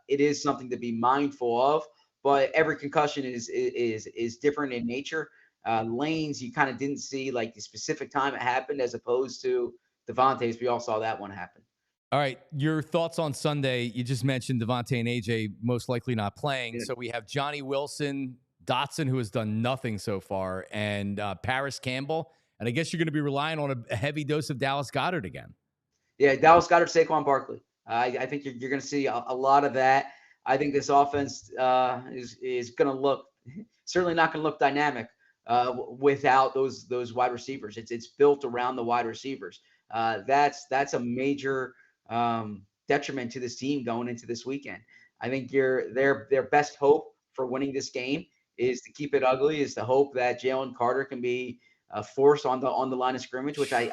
it is something to be mindful of. But every concussion is different in nature. Lane's, you kind of didn't see the specific time it happened, as opposed to Devontae's. We all saw that one happen. All right, your thoughts on Sunday? You just mentioned Devontae and AJ most likely not playing. Yeah. So we have Johnny Wilson, Dotson, who has done nothing so far, and Paris Campbell. And I guess you're going to be relying on a heavy dose of Dallas Goedert again. Yeah, Dallas Goedert, Saquon Barkley. I think you're going to see a lot of that. I think this offense is going to look certainly not going to look dynamic without those wide receivers. It's built around the wide receivers. That's a major detriment to this team going into this weekend. I think their best hope for winning this game is to keep it ugly, is to hope that Jalen Carter can be force on the line of scrimmage, which I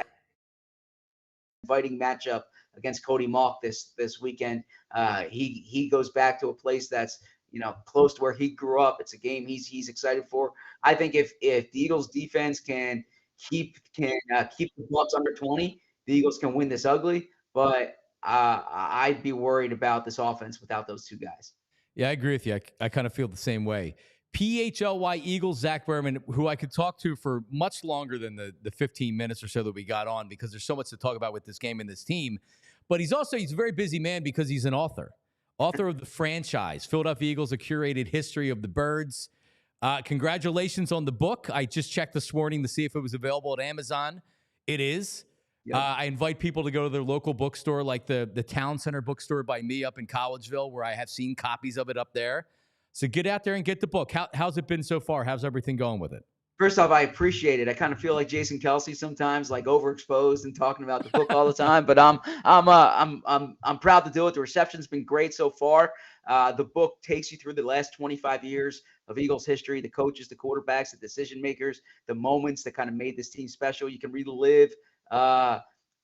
inviting matchup against Cody Malk this weekend. He goes back to a place that's close to where he grew up. It's a game he's excited for. I think if the Eagles defense can keep the Bucs under 20, the Eagles can win this ugly. But I'd be worried about this offense without those two guys. Yeah, I agree with you. I kind of feel the same way. PHLY Eagles, Zach Berman, who I could talk to for much longer than the 15 minutes or so that we got on, because there's so much to talk about with this game and this team. But he's a very busy man because he's an author of the franchise. Philadelphia Eagles, a curated history of the Birds. Congratulations on the book. I just checked this morning to see if it was available at Amazon. It is. Yep. I invite people to go to their local bookstore, like the Town Center bookstore by me up in Collegeville, where I have seen copies of it up there. So get out there and get the book. How's it been so far? How's everything going with it? First off, I appreciate it. I kind of feel like Jason Kelce sometimes, like overexposed and talking about the book all the time. But I'm proud to do it. The reception's been great so far. The book takes you through the last 25 years of Eagles history, the coaches, the quarterbacks, the decision makers, the moments that kind of made this team special. You can relive a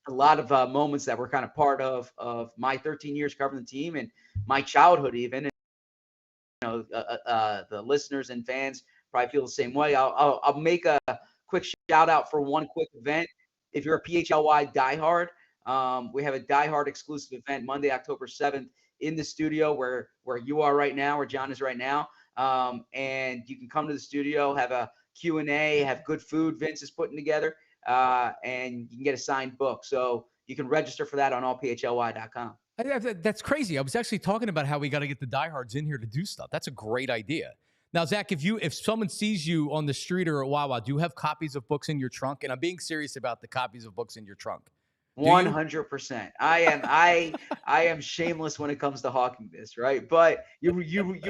lot of moments that were kind of part of my 13 years covering the team and my childhood even. And, the listeners and fans probably feel the same way. I'll make a quick shout out for one quick event. If you're a PHLY diehard, we have a diehard exclusive event Monday, October 7th in the studio where you are right now, where John is right now. And you can come to the studio, have a Q&A, have good food Vince is putting together, and you can get a signed book. So you can register for that on allphly.com. That's crazy. I was actually talking about how we got to get the diehards in here to do stuff. That's a great idea. Now, Zach, if someone sees you on the street or at Wawa, do you have copies of books in your trunk? And I'm being serious about the copies of books in your trunk. 100%. I am shameless when it comes to hawking this, right? But you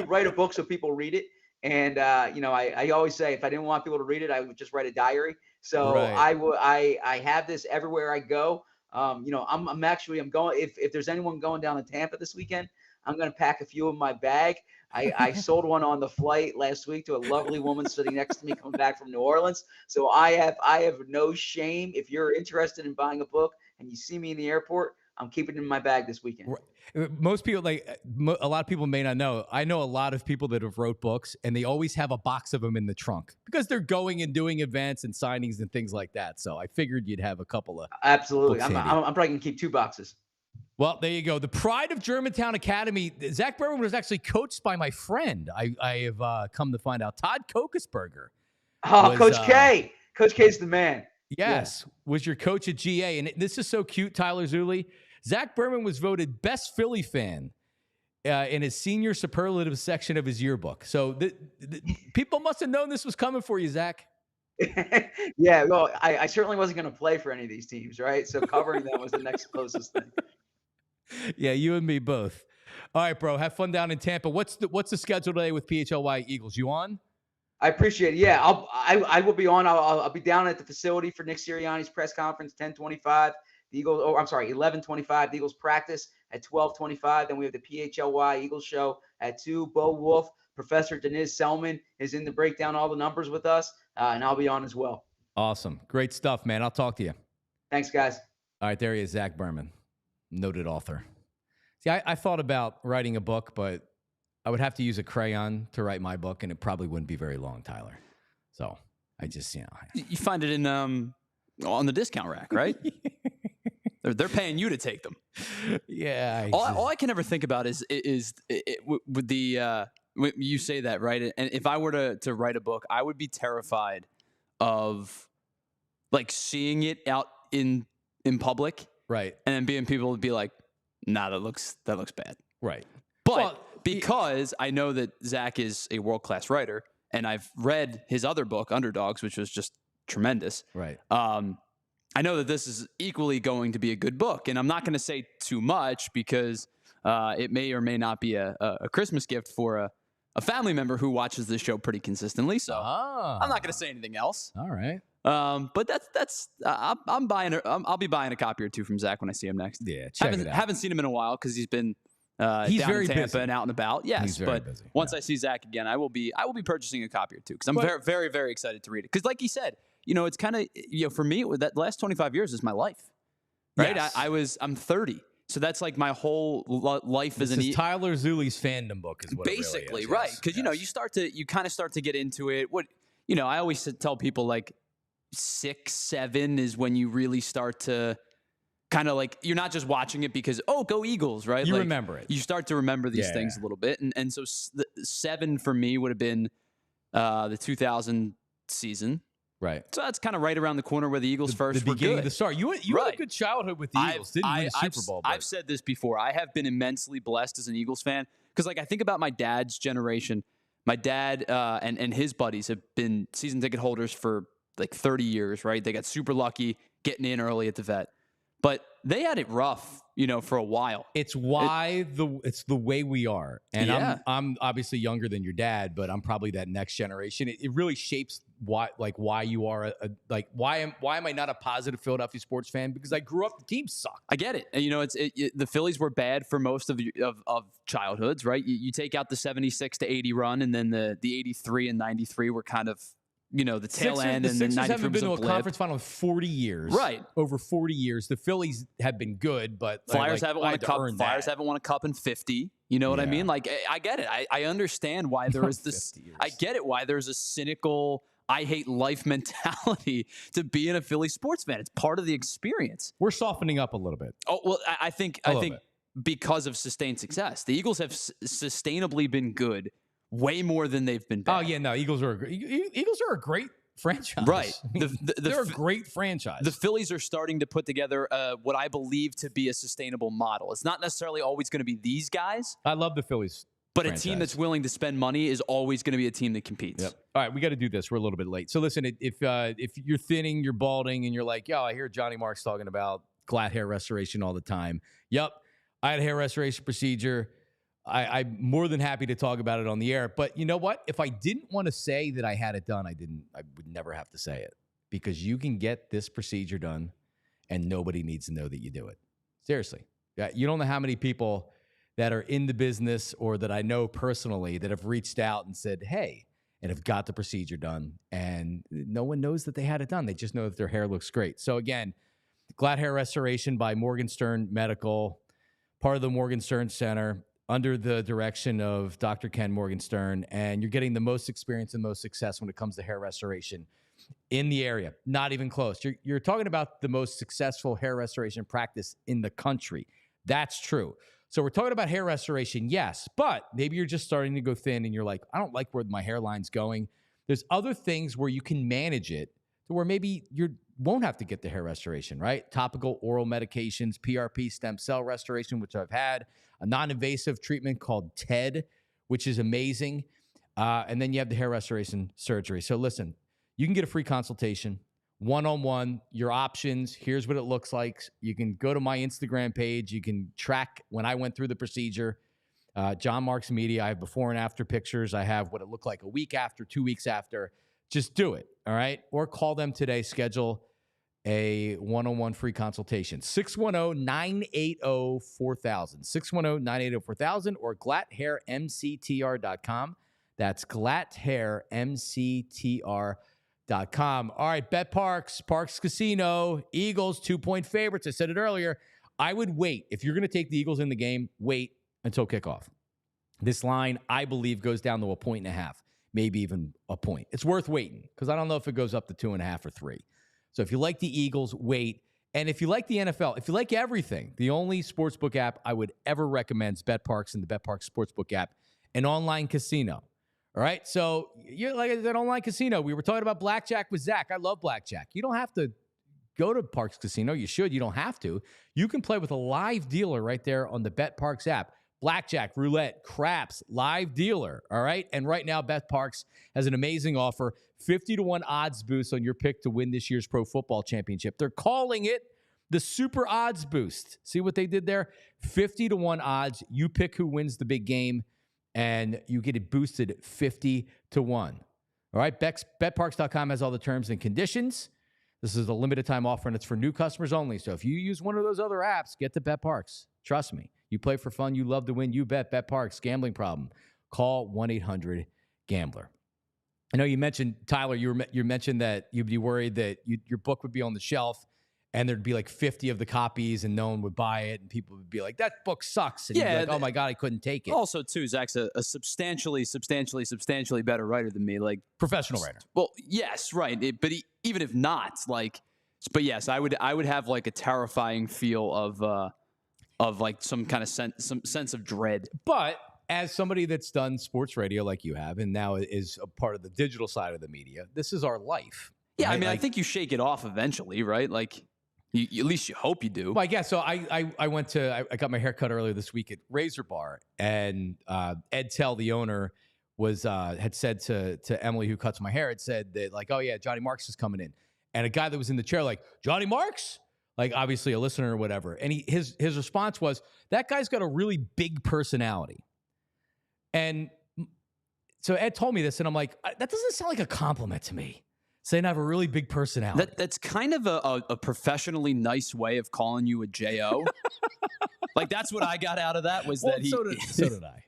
write a book so people read it. And I always say if I didn't want people to read it, I would just write a diary. So right. I have this everywhere I go. I'm going, if there's anyone going down to Tampa this weekend, I'm going to pack a few in my bag. I sold one on the flight last week to a lovely woman sitting next to me coming back from New Orleans. So I have no shame. If you're interested in buying a book and you see me in the airport, I'm keeping it in my bag this weekend. Most people, a lot of people may not know. I know a lot of people that have wrote books, and they always have a box of them in the trunk because they're going and doing events and signings and things like that. So I figured you'd have a couple of. Absolutely. I'm probably going to keep 2 boxes. Well, there you go. The pride of Germantown Academy. Zach Berman was actually coached by my friend. I have come to find out. Todd Kokesberger. Oh, Coach K. Coach K's the man. Yes, was your coach at GA. And this is so cute, Tyler Zuley. Zach Berman was voted best Philly fan in his senior superlative section of his yearbook. So people must have known this was coming for you, Zach. Yeah, well, I certainly wasn't going to play for any of these teams, right? So covering them was the next closest thing. Yeah, you and me both. All right, bro. Have fun down in Tampa. What's the schedule today with PHLY Eagles? You on? I appreciate it. Yeah, I will be on. I'll be down at the facility for Nick Sirianni's press conference, 10:25. The Eagles. 11:25. The Eagles practice at 12:25. Then we have the PHLY Eagles show at 2. Bo Wolf, Professor Deniz Selman is in to break down all the numbers with us, and I'll be on as well. Awesome, great stuff, man. I'll talk to you. Thanks, guys. All right, there he is, Zach Berman, noted author. See, I thought about writing a book, but I would have to use a crayon to write my book, and it probably wouldn't be very long, Tyler. So I just, You find it in on the discount rack, right? They're paying you to take them. Yeah. All I can ever think about is with the when you say that, right? And if I were to write a book, I would be terrified of like seeing it out in public, right? And then being people would be like, "Nah, that looks bad." Right. But because I know that Zach is a world-class writer, and I've read his other book, Underdogs, which was just tremendous. Right. I know that this is equally going to be a good book, and I'm not going to say too much because it may or may not be a Christmas gift for a family member who watches this show pretty consistently. So I'm not going to say anything else. All right. But that's I'm buying. I'll be buying a copy or 2 from Zach when I see him next. Yeah, check it out. Haven't seen him in a while because he's been down very in Tampa busy. and out and about. Yes, he's very but busy. Once I see Zach again, I will be purchasing a copy or 2 because I'm very, very, very excited to read it. Because like he said, it's kind of, for me, that last 25 years is my life, right? Yes. I'm 30. So that's like my whole life as This is Tyler Zuli's fandom book is what basically, it really is. right? Yes. Because, you kind of start to get into it. I always tell people like 6, 7 is when you really start to kind of like, you're not just watching it because, go Eagles, right? You like, remember it. You start to remember these things a little bit. And so 7 for me would have been the 2000 season. Right. So that's kind of right around the corner where the Eagles first were good. The start. You had a good childhood with the Eagles. Didn't win a Super Bowl. I've said this before. I have been immensely blessed as an Eagles fan because, like, I think about my dad's generation. My dad and his buddies have been season ticket holders for like 30 years, right? They got super lucky getting in early at the vet. But they had it rough, for a while. It's it's the way we are. And I'm obviously younger than your dad, but I'm probably that next generation. It really shapes why you are why am I not a positive Philadelphia sports fan? Because I grew up, the team sucked. I get it. And, the Phillies were bad for most of childhoods, right? You take out the 76 to 80 run, and then the 83 and 93 were kind of, the tail end, and the 93 haven't been to a blip. conference final in 40 years. Right. Over 40 years. The Phillies have been good, but Flyers haven't won a cup. Flyers haven't won a cup in 50. You know what I mean? Like, I get it. I understand why there is this. I get it why there's a cynical, I hate life mentality to being a Philly sports fan. It's part of the experience. We're softening up a little bit. Oh, well, I think because of sustained success, the Eagles have sustainably been good way more than they've been bad. Oh yeah, no, Eagles are a great franchise. Right. They're a great franchise. The Phillies are starting to put together what I believe to be a sustainable model. It's not necessarily always going to be these guys. I love the Phillies. But franchise. A team that's willing to spend money is always going to be a team that competes. Yep. All right, we got to do this. We're a little bit late. So listen, if you're thinning, you're balding, and you're like, I hear Johnny Marks talking about glatt hair restoration all the time. Yep, I had a hair restoration procedure. I'm more than happy to talk about it on the air. But you know what? If I didn't want to say that I had it done, I would never have to say it, because you can get this procedure done and nobody needs to know that you do it. Seriously. You don't know how many people that are in the business or that I know personally that have reached out and said, hey, and have got the procedure done, and no one knows that they had it done. They just know that their hair looks great. So again, glatt hair restoration by Morgenstern Medical, part of the Morgenstern Center, under the direction of Dr. Ken Morgenstern, and you're getting the most experience and most success when it comes to hair restoration in the area. Not even close. You're talking about the most successful hair restoration practice in the country. That's true. So we're talking about hair restoration, yes, but maybe you're just starting to go thin and you're like, I don't like where my hairline's going. There's other things where you can manage it to where maybe you won't have to get the hair restoration, right? Topical oral medications, PRP, stem cell restoration, which I've had, a non-invasive treatment called TED, which is amazing. And then you have the hair restoration surgery. So listen, you can get a free consultation, one-on-one, your options. Here's what it looks like. You can go to my Instagram page. You can track when I went through the procedure. Jon Marks Media. I have before and after pictures. I have what it looked like a week after, 2 weeks after. Just do it, all right? Or call them today. Schedule a one-on-one free consultation. 610-980-4000. 610-980-4000 or glatthairmctr.com. That's glatthairmctr.com. All right, Bet Parks Casino, Eagles 2-point favorites. I said it earlier. I would wait. If you're going to take the Eagles in the game, wait until kickoff. This line, I believe, goes down to 1.5, maybe even a point. It's worth waiting because I don't know if it goes up to 2.5 or 3. So if you like the Eagles, wait. And if you like the NFL, if you like everything, the only sportsbook app I would ever recommend is Bet Parks and the Bet Parks Sportsbook app, an online casino. All right? So you're like an online casino. We were talking about blackjack with Zach. I love blackjack. You don't have to go to Parks Casino. You should. You don't have to. You can play with a live dealer right there on the Bet Parks app. Blackjack, roulette, craps, live dealer, all right? And right now, Bet Parks has an amazing offer, 50-1 odds boost on your pick to win this year's Pro Football Championship. They're calling it the Super Odds Boost. See what they did there? 50-1 odds. You pick who wins the big game, and you get it boosted 50-1. All right? BetParks.com has all the terms and conditions. This is a limited time offer, and it's for new customers only. So if you use one of those other apps, get to Bet Parks. Trust me. You play for fun. You love to win. You bet. Bet Parks. Gambling problem. Call 1-800-GAMBLER. I know you mentioned, Tyler, you mentioned that you'd be worried that your book would be on the shelf and there'd be like 50 of the copies and no one would buy it and people would be like, that book sucks. And you'd be like, oh my God, I couldn't take it. Also, too, Zach's a substantially better writer than me. Like professional writer. Well, yes, right. Even if not, but yes, I would have like a terrifying feel of like some kind of some sense of dread. But as somebody that's done sports radio like you have, and now is a part of the digital side of the media, this is our life. Yeah, right? I mean, I think you shake it off eventually, right? Like, at least you hope you do. Well, I guess so. I got my hair cut earlier this week at Razor Bar, and Ed Tell, the owner, had said to Emily, who cuts my hair, had said that, like, oh yeah, Johnny Marks is coming in, and a guy that was in the chair, like, Johnny Marks, like obviously a listener or whatever, and his response was, that guy's got a really big personality. And so Ed told me this, and I'm like, that doesn't sound like a compliment to me. Saying I have a really big personality. That's kind of a professionally nice way of calling you a J.O. Like, that's what I got out of that, was that he... So did I.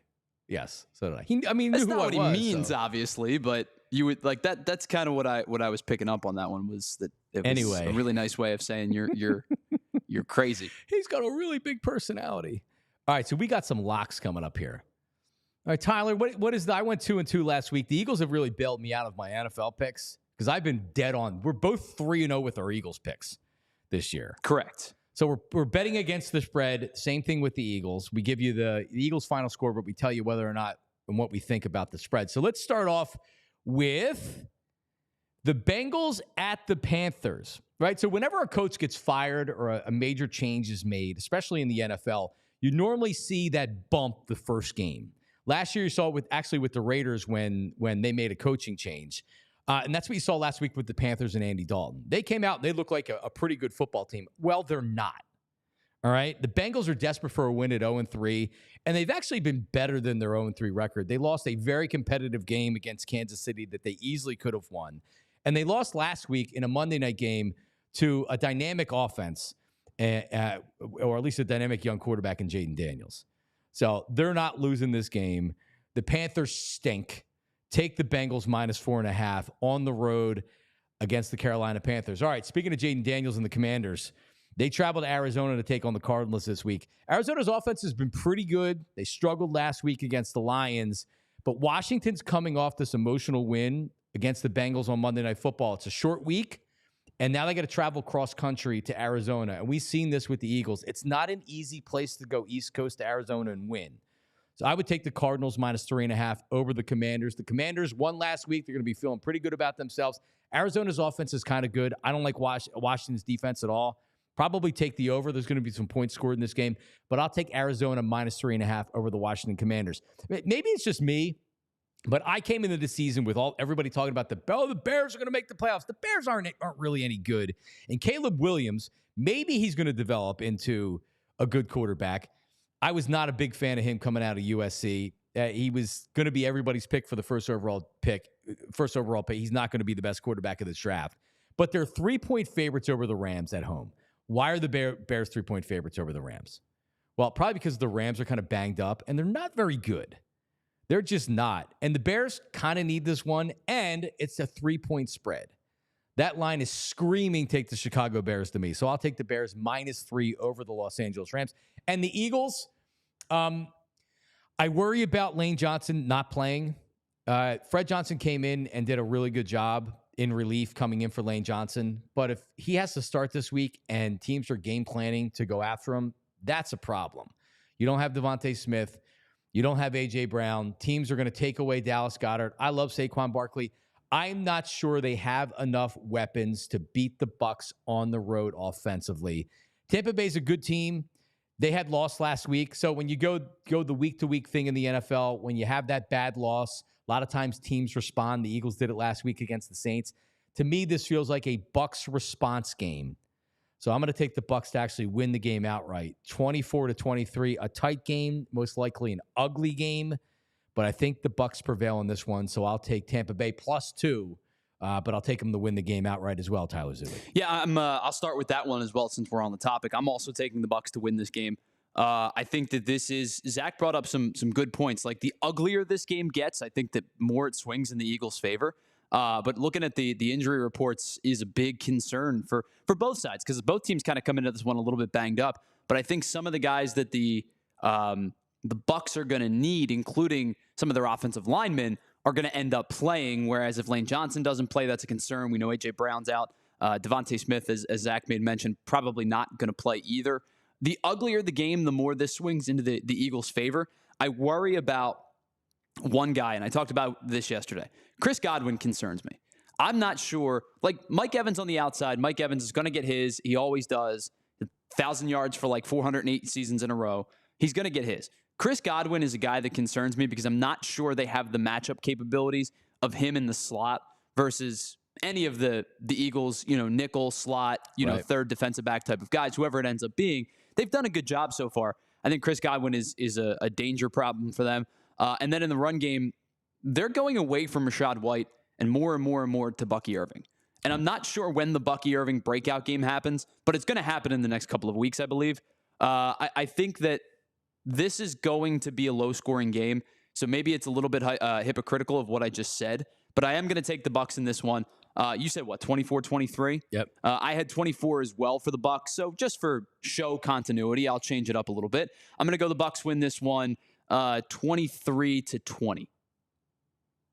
Yes, so did I. That's not what he means, obviously, but you would like that. That's kind of what I was picking up on that one, was that it was a really nice way of saying you're crazy. He's got a really big personality. All right, so we got some locks coming up here. All right, Tyler, what is I went 2-2 last week. The Eagles have really bailed me out of my NFL picks, because I've been dead on. We're both 3-0 with our Eagles picks this year. Correct. So we're betting against the spread. Same thing with the Eagles. We give you the Eagles final score, but we tell you whether or not and what we think about the spread. So let's start off with the Bengals at the Panthers, right? So whenever a coach gets fired or a major change is made, especially in the NFL, you normally see that bump the first game. Last year, you saw it with the Raiders when they made a coaching change. And that's what you saw last week with the Panthers and Andy Dalton. They came out and they look like a pretty good football team. Well, they're not. All right? The Bengals are desperate for a win at 0-3, and they've actually been better than their 0-3 record. They lost a very competitive game against Kansas City that they easily could have won. And they lost last week in a Monday night game to a dynamic offense, or at least a dynamic young quarterback in Jaden Daniels. So they're not losing this game. The Panthers stink. Take the Bengals -4.5 on the road against the Carolina Panthers. All right, speaking of Jaden Daniels and the Commanders, they traveled to Arizona to take on the Cardinals this week. Arizona's offense has been pretty good. They struggled last week against the Lions, but Washington's coming off this emotional win against the Bengals on Monday Night Football. It's a short week, and now they got to travel cross-country to Arizona, and we've seen this with the Eagles. It's not an easy place to go East Coast to Arizona and win. So I would take the Cardinals -3.5 over the Commanders. The Commanders won last week. They're going to be feeling pretty good about themselves. Arizona's offense is kind of good. I don't like Washington's defense at all. Probably take the over. There's going to be some points scored in this game, but I'll take Arizona -3.5 over the Washington Commanders. Maybe it's just me, but I came into the season with everybody talking about the Bears are going to make the playoffs. The Bears aren't really any good. And Caleb Williams, maybe he's going to develop into a good quarterback. I was not a big fan of him coming out of USC. He was going to be everybody's pick for the first overall pick. He's not going to be the best quarterback of this draft. But they're 3-point favorites over the Rams at home. Why are the Bears 3-point favorites over the Rams? Well, probably because the Rams are kind of banged up, and they're not very good. They're just not. And the Bears kind of need this one, and it's a 3-point spread. That line is screaming, take the Chicago Bears to me. So I'll take the Bears -3 over the Los Angeles Rams. And the Eagles, I worry about Lane Johnson not playing. Fred Johnson came in and did a really good job in relief coming in for Lane Johnson. But if he has to start this week and teams are game planning to go after him, that's a problem. You don't have Devontae Smith. You don't have A.J. Brown. Teams are going to take away Dallas Goedert. I love Saquon Barkley. I'm not sure they have enough weapons to beat the Bucs on the road offensively. Tampa Bay's a good team. They had lost last week. So when you go the week-to-week thing in the NFL, when you have that bad loss, a lot of times teams respond. The Eagles did it last week against the Saints. To me, this feels like a Bucs response game. So I'm going to take the Bucs to actually win the game outright. 24-23, a tight game, most likely an ugly game. But I think the Bucs prevail in this one, so I'll take Tampa Bay +2. But I'll take them to win the game outright as well, Tyler Zilli. Yeah, I'll start with that one as well since we're on the topic. I'm also taking the Bucs to win this game. I think that Zach brought up some good points. Like, the uglier this game gets, I think that more it swings in the Eagles' favor. But looking at the injury reports is a big concern for both sides because both teams kind of come into this one a little bit banged up. But I think some of the guys that the Bucs are going to need, including some of their offensive linemen, are going to end up playing. Whereas if Lane Johnson doesn't play, that's a concern. We know A.J. Brown's out. Devontae Smith, as Zach made mention, probably not going to play either. The uglier the game, the more this swings into the Eagles' favor. I worry about one guy, and I talked about this yesterday. Chris Godwin concerns me. I'm not sure. Like Mike Evans on the outside, Mike Evans is going to get his. He always does. 1,000 yards for like 408 seasons in a row. He's going to get his. Chris Godwin is a guy that concerns me because I'm not sure they have the matchup capabilities of him in the slot versus any of the Eagles, nickel, slot, third defensive back type of guys, whoever it ends up being. They've done a good job so far. I think Chris Godwin is a danger problem for them. And then in the run game, they're going away from Rachaad White and more to Bucky Irving. And I'm not sure when the Bucky Irving breakout game happens, but it's going to happen in the next couple of weeks, I believe. I think that this is going to be a low-scoring game, so maybe it's a little bit hypocritical of what I just said, but I am going to take the Bucs in this one. You said, what, 24-23? Yep. I had 24 as well for the Bucs, so just for show continuity, I'll change it up a little bit. I'm going to go the Bucs win this one 23-20.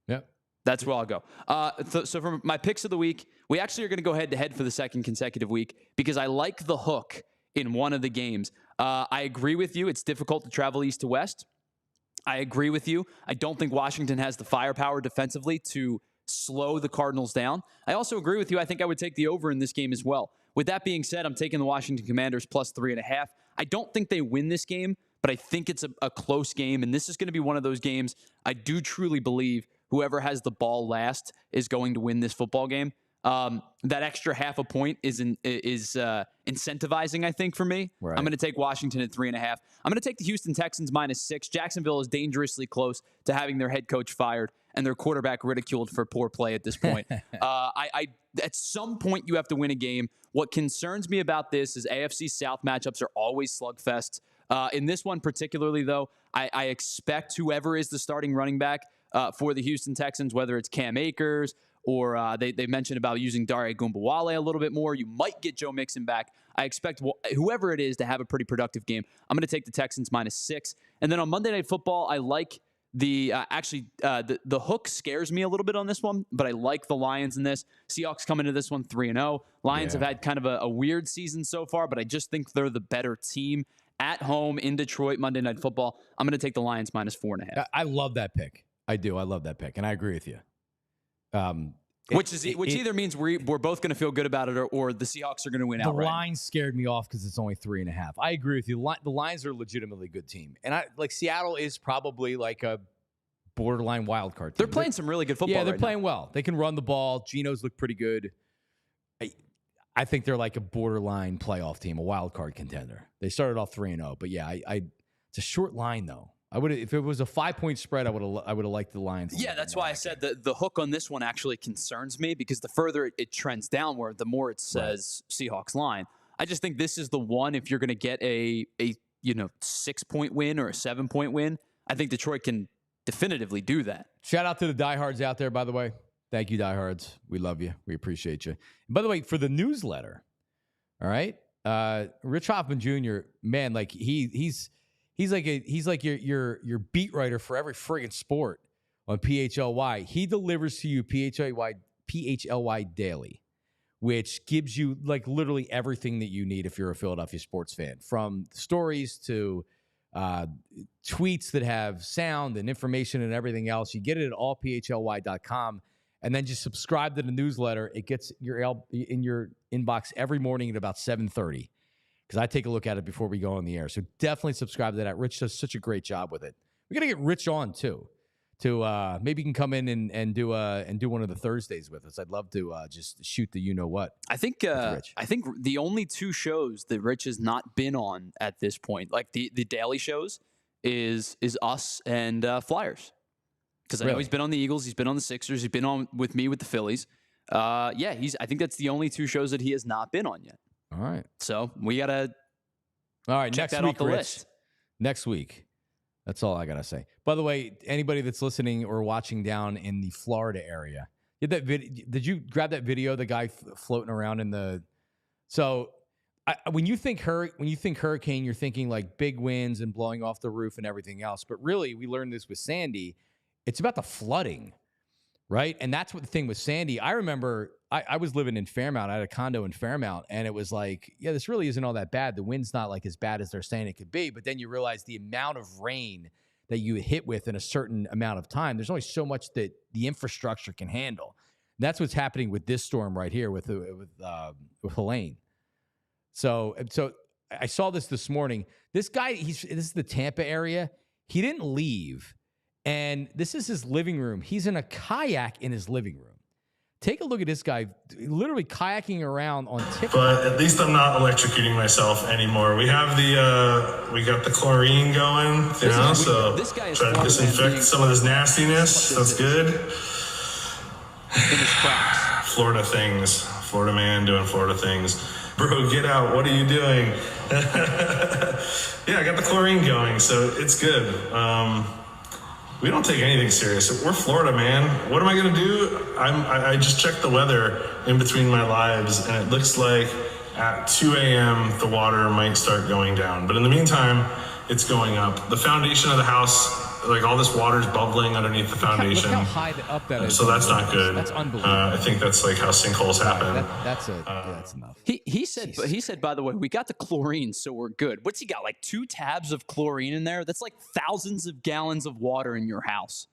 Yep. That's where I'll go. So for my picks of the week, we actually are going to go head-to-head for the second consecutive week because I like the hook in one of the games. I agree with you. It's difficult to travel east to west. I agree with you. I don't think Washington has the firepower defensively to slow the Cardinals down. I also agree with you. I think I would take the over in this game as well. With that being said, I'm taking the Washington Commanders plus 3.5. I don't think they win this game, but I think it's a close game, and this is going to be one of those games I do truly believe whoever has the ball last is going to win this football game. That extra half a point is incentivizing, I think, for me. Right. I'm going to take Washington at 3.5. I'm going to take the Houston Texans -6. Jacksonville is dangerously close to having their head coach fired and their quarterback ridiculed for poor play at this point. At some point, you have to win a game. What concerns me about this is AFC South matchups are always slugfests. In this one particularly, though, I expect whoever is the starting running back for the Houston Texans, whether it's Cam Akers or they mentioned about using Dare Gumbawale a little bit more. You might get Joe Mixon back. I expect whoever it is to have a pretty productive game. I'm going to take the Texans -6. And then on Monday Night Football, I like the hook scares me a little bit on this one, but I like the Lions in this. Seahawks come into this one 3-0. Lions have had kind of a weird season so far, but I just think they're the better team at home in Detroit Monday Night Football. I'm going to take the Lions -4.5. I love that pick. I do. I love that pick, and I agree with you. Which either means we're both going to feel good about it, or the Seahawks are going to win outright. The line scared me off because it's only 3.5. I agree with you. The Lions are a legitimately good team, and Seattle is probably like a borderline wild card team. They're playing some really good football. Yeah, they're playing well. They can run the ball. Geno's look pretty good. I think they're like a borderline playoff team, a wild card contender. They started off 3-0, but yeah, it's a short line though. I would, if it was a 5-point spread, I would have liked the Lions. Yeah, that's why I said the hook on this one actually concerns me because the further it trends downward, the more it says Seahawks line. I just think this is the one. If you're going to get a 6-point win or a 7-point win, I think Detroit can definitively do that. Shout out to the diehards out there, by the way. Thank you, diehards. We love you. We appreciate you. And by the way, for the newsletter, all right, Rich Hoffman Jr. Man, like he's like your beat writer for every friggin' sport on PHLY. He delivers to you PHLY daily, which gives you like literally everything that you need if you're a Philadelphia sports fan, from stories to tweets that have sound and information and everything else. You get it at allphly.com, and then just subscribe to the newsletter. It gets in your inbox every morning at about 7:30. Because I take a look at it before we go on the air. So definitely subscribe to that. Rich does such a great job with it. We're going to get Rich on, too. Maybe he can come in and do one of the Thursdays with us. I'd love to just shoot the you-know-what. I think the only two shows that Rich has not been on at this point, like the daily shows, is us and Flyers. Because I know he's been on the Eagles, he's been on the Sixers, he's been on with me with the Phillies. I think that's the only two shows that he has not been on yet. All right. So we got to check next that week, off the list. Next week. That's all I got to say. By the way, anybody that's listening or watching down in the Florida area, Yeah, did you grab that video? The guy floating around in the. So, when you think hurricane, you're thinking like big winds and blowing off the roof and everything else. But really, we learned this with Sandy. It's about the flooding, right? And that's what the thing with Sandy. I remember I was living in Fairmount. I had a condo in Fairmount, and it was like, yeah, this really isn't all that bad. The wind's not like as bad as they're saying it could be. But then you realize the amount of rain that you hit with in a certain amount of time. There's only so much that the infrastructure can handle. And that's what's happening with this storm right here with Helene. So I saw this morning. This guy, this is the Tampa area. He didn't leave, and this is his living room. He's in a kayak in his living room. Take a look at this guy, literally kayaking around on TikTok. But at least I'm not electrocuting myself anymore. We have we got the chlorine going, so this guy is try to disinfect some of this nastiness. That's good. In his cracks. Florida things. Florida man doing Florida things. Bro, get out. What are you doing? Yeah, I got the chlorine going, so it's good. We don't take anything serious. We're Florida, man. What am I going to do? I just checked the weather in between my lives, and it looks like at 2 a.m. the water might start going down. But in the meantime, it's going up. The foundation of the house, like all this water's bubbling underneath the foundation. Look how high up that is. So that's not good. That's unbelievable. I think that's like how sinkholes happen. That's enough. He said, by the way, we got the chlorine, so we're good. What's he got, like 2 tabs of chlorine in there? That's like thousands of gallons of water in your house.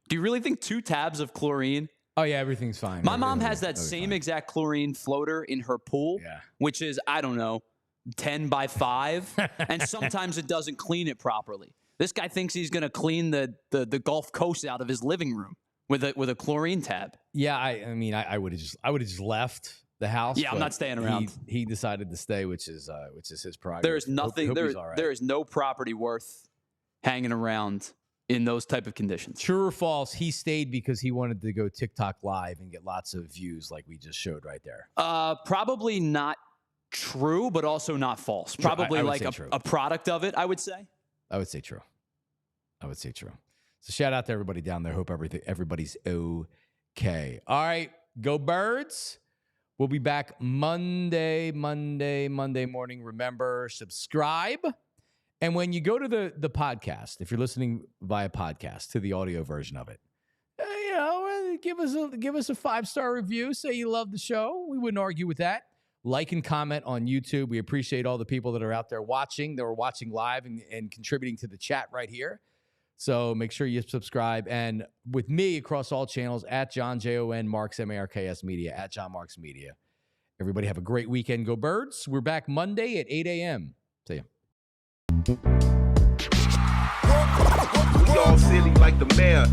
Do you really think 2 tabs of chlorine? Oh, yeah, everything's fine. My mom has that same exact chlorine floater in her pool, which is, I don't know, 10 by 5, and sometimes it doesn't clean it properly. This guy thinks he's going to clean the Gulf Coast out of his living room with a chlorine tab. Yeah, I mean, I would have just left the house. Yeah, I'm not staying around. He decided to stay, which is his prerogative. There is nothing. There is no property worth hanging around in those type of conditions. True or false? He stayed because he wanted to go TikTok live and get lots of views, like we just showed right there. Probably not true, but also not false. Probably I like a product of it. I would say. I would say true. So shout out to everybody down there. Hope everybody's okay. All right, go Birds. We'll be back Monday morning. Remember, subscribe. And when you go to the podcast, if you're listening via podcast, to the audio version of it, give us a 5-star review. Say you love the show. We wouldn't argue with that. Like and comment on YouTube. We appreciate all the people that are out there watching, that are watching live and contributing to the chat right here. So make sure you subscribe. And with me across all channels, at Jon, Jon Marks, Marks Media, at Jon Marks Media. Everybody have a great weekend. Go Birds. We're back Monday at 8 a.m. See ya. We all silly like the mayor.